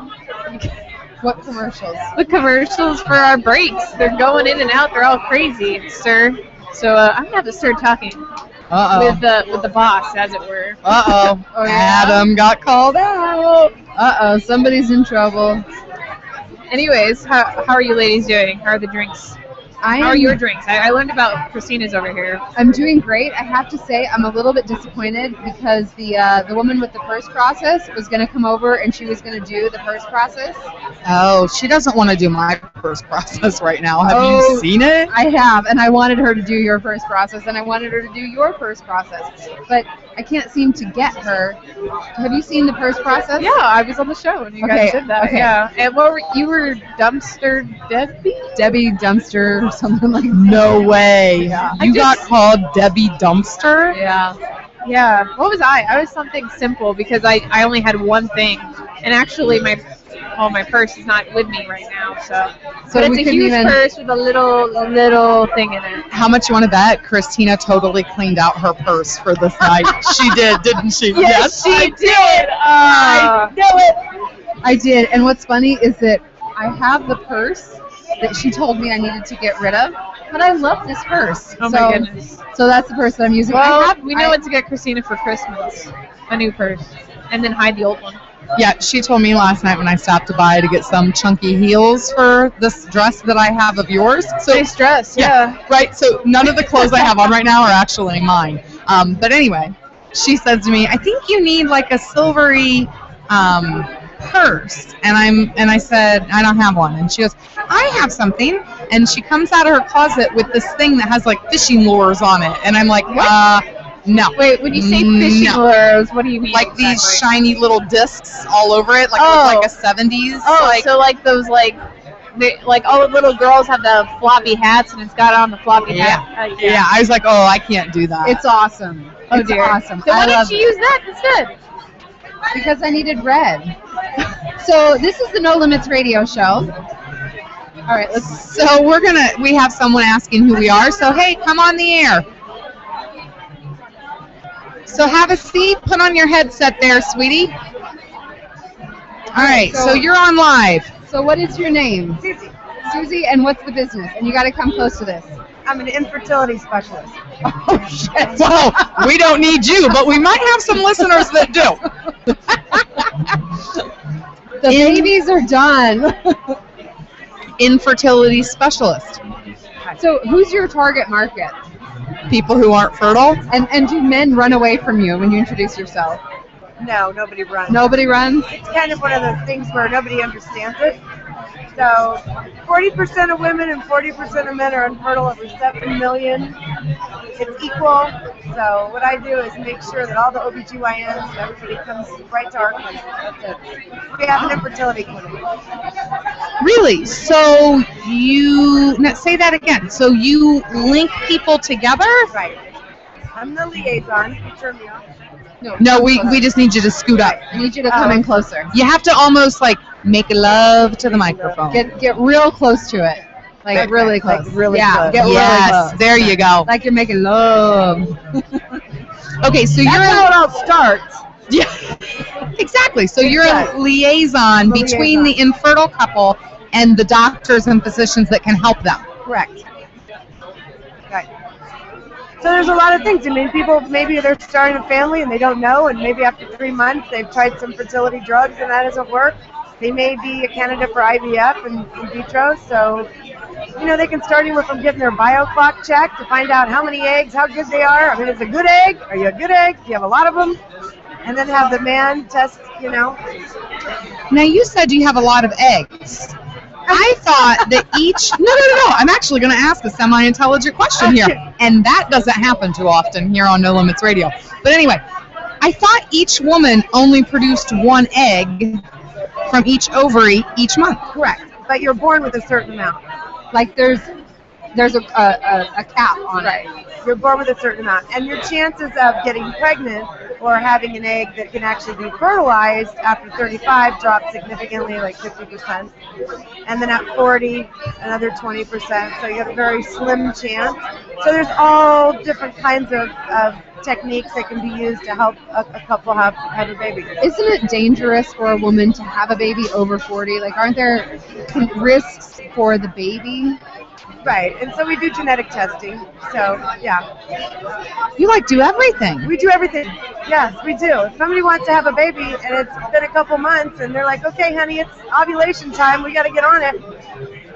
What commercials? The commercials for our breaks. They're going in and out. They're all crazy, sir. So I'm gonna have to start talking with the boss, as it were. Oh, yeah? Adam got called out. Somebody's in trouble. Anyways, how are you ladies doing? How are the drinks? How are your drinks? I learned about Christina's over here. I'm doing great. I have to say I'm a little bit disappointed because the woman with the purse process was going to come over and she was going to do the purse process. Oh, she doesn't want to do my purse process right now. Have you seen it? I have, and I wanted her to do your purse process, and I wanted her to do your purse process, but I can't seem to get her. Have you seen the purse process? Yeah, I was on the show and you guys did that. Okay. Yeah. And you were Dumpster Debbie? Debbie Dumpster or something like that. No way. Yeah. You got called Debbie Dumpster? Yeah. Yeah. What was I? I was something simple because I only had one thing. And actually my purse is not with me right now, so but it's a huge purse with a little thing in it. How much you want to bet Christina totally cleaned out her purse for this night? She did, didn't she? Yes, she did. I know it. I did. And what's funny is that I have the purse that she told me I needed to get rid of, but I love this purse. Oh my goodness. So that's the purse that I'm using. Well, we know what to get Christina for Christmas. A new purse. And then hide the old one. Yeah, she told me last night when I stopped to buy to get some chunky heels for this dress that I have of yours. So, nice dress, yeah. Right, so none of the clothes I have on right now are actually mine. But anyway, she said to me, I think you need like a silvery purse. And I said, I don't have one. And she goes, I have something. And she comes out of her closet with this thing that has like fishing lures on it. And I'm like, no. Wait, when you say fishing lures, what do you mean? Like exactly? These shiny little discs all over it, like it was like a 70s. Oh, so like those like all the little girls have the floppy hats and it's got on the floppy hat. Yeah, I was like, oh, I can't do that. It's awesome. Oh it's dear. Awesome. So why didn't you use that instead? Because I needed red. So this is the No Limits Radio Show. All right, So we have someone asking who we are. So hey, come on the air. So have a seat, put on your headset there, sweetie. All right, so you're on live. So what is your name? Susie. Susie, and what's the business? And you got to come close to this. I'm an infertility specialist. Oh, shit. Well, we don't need you, but we might have some listeners that do. The babies are done. Infertility specialist. So who's your target market? People who aren't fertile. And do men run away from you when you introduce yourself? No, nobody runs. Nobody runs? It's kind of one of those things where nobody understands it. So 40% of women and 40% of men are infertile, over 7 million. It's equal. So what I do is make sure that all the OBGYNs and everybody comes right to our clinic. That's it. We have an infertility clinic. Really? So say that again. So you link people together? Right. I'm the liaison. Turn me off. No, we just need you to scoot up. I need you to come in closer. You have to almost like make love to the microphone. Get real close to it. Like really close. Like really yeah, close. Get yes, really close. There you go. Like you're making love. Okay, so That's how it all starts. Yeah, exactly. So you're a liaison between the infertile couple and the doctors and physicians that can help them. Correct. Right. So there's a lot of things. I mean, people, maybe they're starting a family and they don't know, and maybe after 3 months they've tried some fertility drugs and that doesn't work. They may be a candidate for IVF and in vitro, so they can start anywhere from getting their bioclock checked to find out how many eggs, how good they are. I mean, is it a good egg? Are you a good egg? Do you have a lot of them? And then have the man test, Now you said you have a lot of eggs. I thought that each... No. I'm actually going to ask a semi-intelligent question here. And that doesn't happen too often here on No Limits Radio. But anyway, I thought each woman only produced one egg from each ovary each month. Correct. But you're born with a certain amount. Like there's a cap on it. You're born with a certain amount. And your chances of getting pregnant or having an egg that can actually be fertilized after 35 drop significantly, like 50%. And then at 40, another 20%. So you have a very slim chance. So there's all different kinds of techniques that can be used to help a couple have a baby. Isn't it dangerous for a woman to have a baby over 40? Like, aren't there risks for the baby? Right, and so we do genetic testing. So, yeah. You do everything. We do everything. Yes, we do. If somebody wants to have a baby and it's been a couple months and they're like, okay, honey, it's ovulation time, we got to get on it.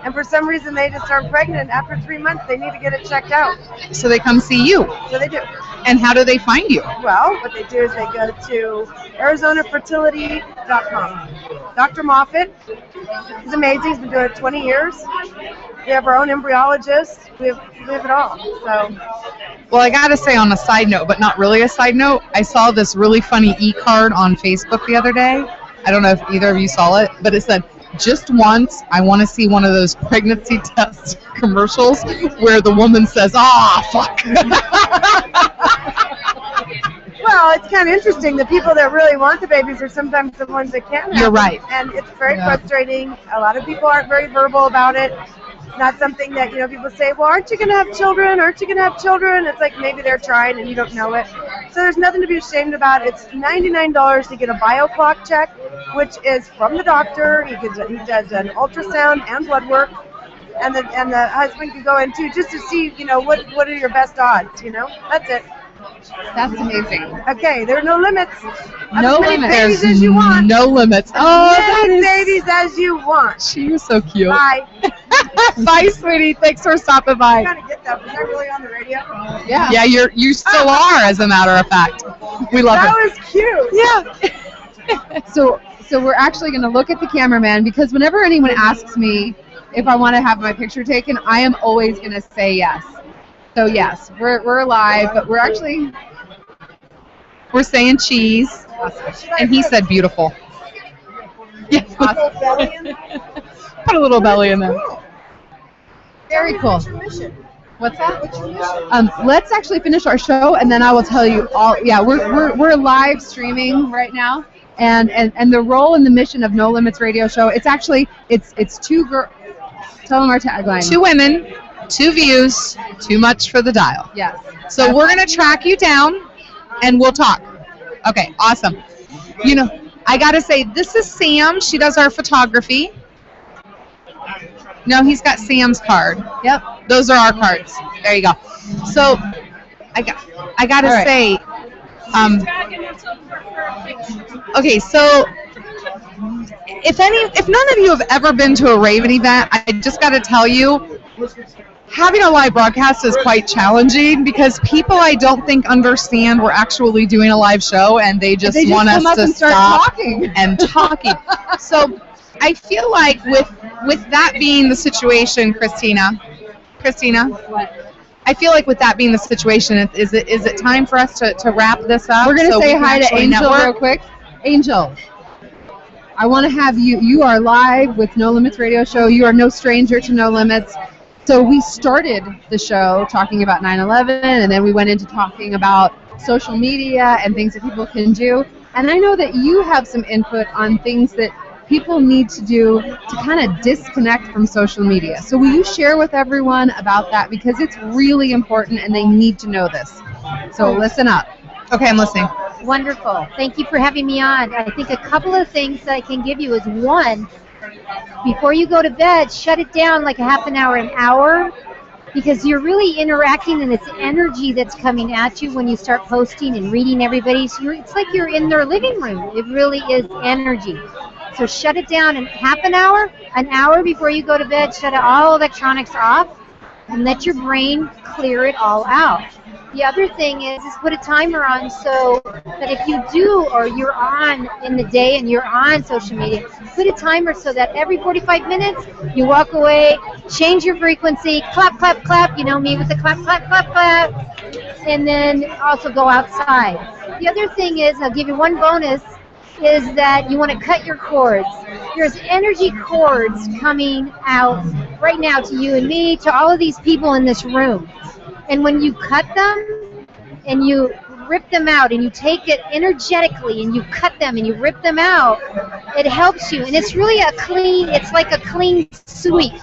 And for some reason they just aren't pregnant after 3 months, they need to get it checked out. So they come see you. So they do. And how do they find you? Well, what they do is they go to ArizonaFertility.com. Dr. Moffitt is amazing. He's been doing it 20 years. We have our own embryologist. We have it all. So. Well, I got to say on a side note, but not really a side note, I saw this really funny e-card on Facebook the other day. I don't know if either of you saw it, but it said, just once, I want to see one of those pregnancy test commercials where the woman says, fuck. Well, it's kind of interesting. The people that really want the babies are sometimes the ones that can't have You're right. them. And it's very frustrating. A lot of people aren't very verbal about it. It's not something that, people say, well, aren't you going to have children? Aren't you going to have children? It's like maybe they're trying and you don't know it. So there's nothing to be ashamed about. It's $99 to get a bioclock check, which is from the doctor. He does an ultrasound and blood work. And the husband can go in too, just to see, what are your best odds, That's it. That's amazing. Okay, there are no limits. No as many limits. babies as you want. No limits. As many babies as you want. She was so cute. Bye. Bye, sweetie. Thanks for stopping by. I'm trying to get that. Was that really on the radio? Yeah. Yeah, you still are, as a matter of fact. We love it. That was cute. Yeah. So we're actually going to look at the cameraman because whenever anyone asks me if I want to have my picture taken, I am always going to say yes. So yes, we're live, but we're saying cheese, and he said beautiful. Yeah. Put a little belly in there. Very cool. What's that? Let's actually finish our show, and then I will tell you all. Yeah, we're live streaming right now, and the role and the mission of No Limits Radio Show. It's two girls. Tell them our tagline. 2 women. 2 views, too much for the dial. Yes. So we're going to track you down, and we'll talk. Okay, awesome. I got to say, this is Sam. She does our photography. No, he's got Sam's card. Yep. Those are our cards. There you go. So I got to say, okay, so if none of you have ever been to a Raven event, I just got to tell you, having a live broadcast is quite challenging because people I don't think understand we're actually doing a live show and they just want us to stop talking. and talking. So I feel like with that being the situation, Christina, I feel like with that being the situation, is it time for us to wrap this up? We're going to say hi to Angel real quick. Angel, I want to have you. You are live with No Limits Radio Show. You are no stranger to No Limits. So we started the show talking about 9/11, and then we went into talking about social media and things that people can do. And I know that you have some input on things that people need to do to kind of disconnect from social media. So will you share with everyone about that? Because it's really important, and they need to know this. So listen up. Okay, I'm listening. Wonderful. Thank you for having me on. I think a couple of things that I can give you is, one, before you go to bed, shut it down like a half an hour, because you're really interacting, and it's energy that's coming at you when you start posting and reading everybody. So it's like you're in their living room. It really is energy. So shut it down in half an hour before you go to bed. Shut all electronics off and let your brain clear it all out. The other thing is put a timer on so that if you do, or you're on in the day and you're on social media, put a timer so that every 45 minutes you walk away, change your frequency, clap, clap, clap, me with the clap, clap, clap, clap, and then also go outside. The other thing is, I'll give you one bonus, is that you want to cut your cords. There's energy cords coming out right now to you and me, to all of these people in this room. And when you cut them and you rip them out and you take it energetically and you cut them and you rip them out, it helps you. And it's really it's like a clean sweep.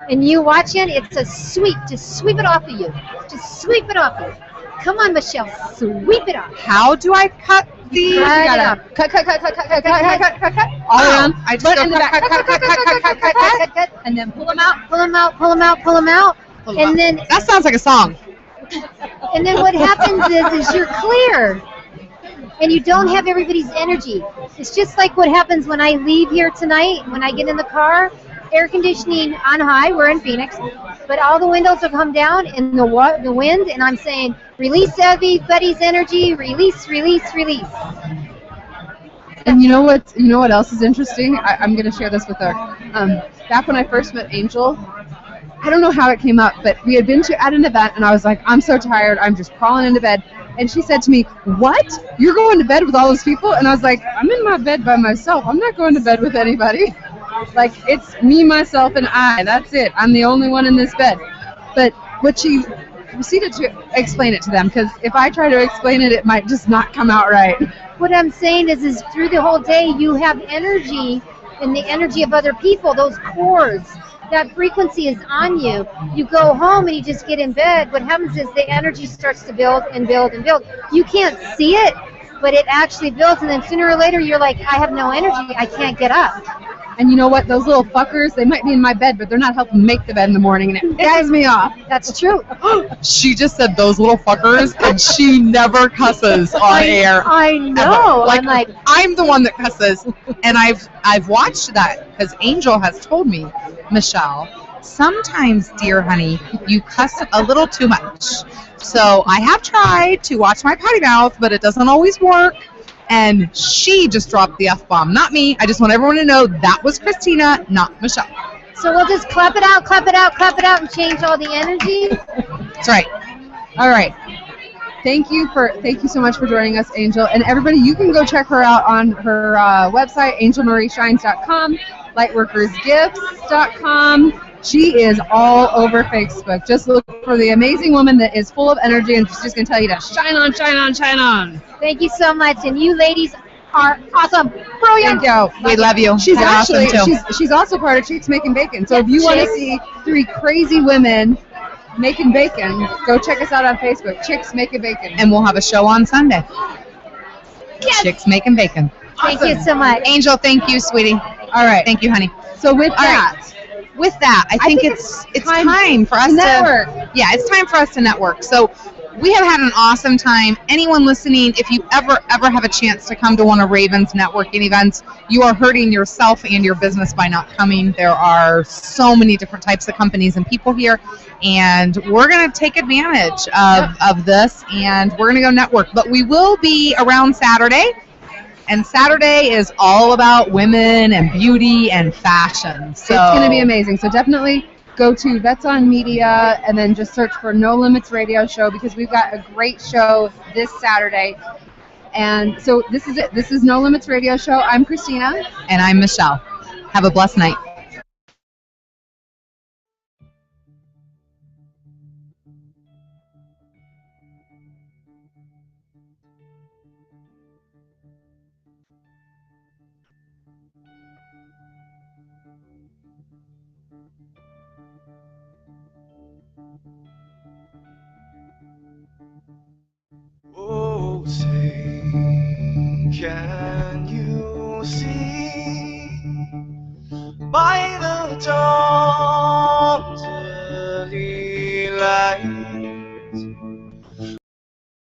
And you watch it, it's a sweep. Just sweep it off of you. Just sweep it off of you. Come on, Michelle, sweep it off. How do I cut these? Cut. All around. I just go cut, and then pull them out. And then that sounds like a song. And then what happens is you're clear. And you don't have everybody's energy. It's just like what happens when I leave here tonight, when I get in the car, air conditioning on high, we're in Phoenix, but all the windows have come down and the wind, and I'm saying, release everybody's energy, release. And you know what else is interesting? I'm going to share this with her. Back when I first met Angel, I don't know how it came up, but we had been at an event, and I was like, I'm so tired, I'm just crawling into bed. And she said to me, what? You're going to bed with all those people? And I was like, I'm in my bed by myself. I'm not going to bed with anybody. Like, it's me, myself, and I. That's it. I'm the only one in this bed. But what she proceeded to explain it to them, because if I try to explain it, it might just not come out right. What I'm saying is through the whole day, you have energy, and the energy of other people, those cords. That frequency is on you. You go home and you just get in bed. What happens is the energy starts to build and build and build. You can't see it, but it actually builds, and then sooner or later you're like, I have no energy, I can't get up. And you know what? Those little fuckers, they might be in my bed, but they're not helping make the bed in the morning, and it pisses me off. That's true. She just said those little fuckers, and she never cusses on air. I know. Like, I'm the one that cusses, and I've watched that because Angel has told me, Michelle, sometimes, dear honey, you cuss a little too much. So I have tried to watch my potty mouth, but it doesn't always work. And she just dropped the F-bomb, not me. I just want everyone to know that was Christina, not Michelle. So we'll just clap it out, and change all the energy. That's right. All right. Thank you so much for joining us, Angel. And everybody, you can go check her out on her website, angelmarieshines.com, lightworkersgifts.com. She is all over Facebook. Just look for the amazing woman that is full of energy, and she's just going to tell you to shine on, shine on, shine on. Thank you so much. And you ladies are awesome. Brilliant. Thank you. We love you. She's also part of Chicks Making Bacon. So if you want to see three crazy women making bacon, go check us out on Facebook, Chicks Making Bacon. And we'll have a show on Sunday. Yes. Chicks Making Bacon. Thank you so much. Angel, thank you, sweetie. All right. Thank you, honey. So with that, I think it's time for us to network. Yeah, it's time for us to network. So we have had an awesome time. Anyone listening, if you ever have a chance to come to one of Raven's networking events, you are hurting yourself and your business by not coming. There are so many different types of companies and people here, and we're going to take advantage of this, and we're going to go network. But we will be around Saturday. And Saturday is all about women and beauty and fashion. So it's going to be amazing. So definitely go to Vets on Media and then just search for No Limits Radio Show, because we've got a great show this Saturday. And so this is it. This is No Limits Radio Show. I'm Christina. And I'm Michelle. Have a blessed night. Oh, say, can you see by the dawn's early light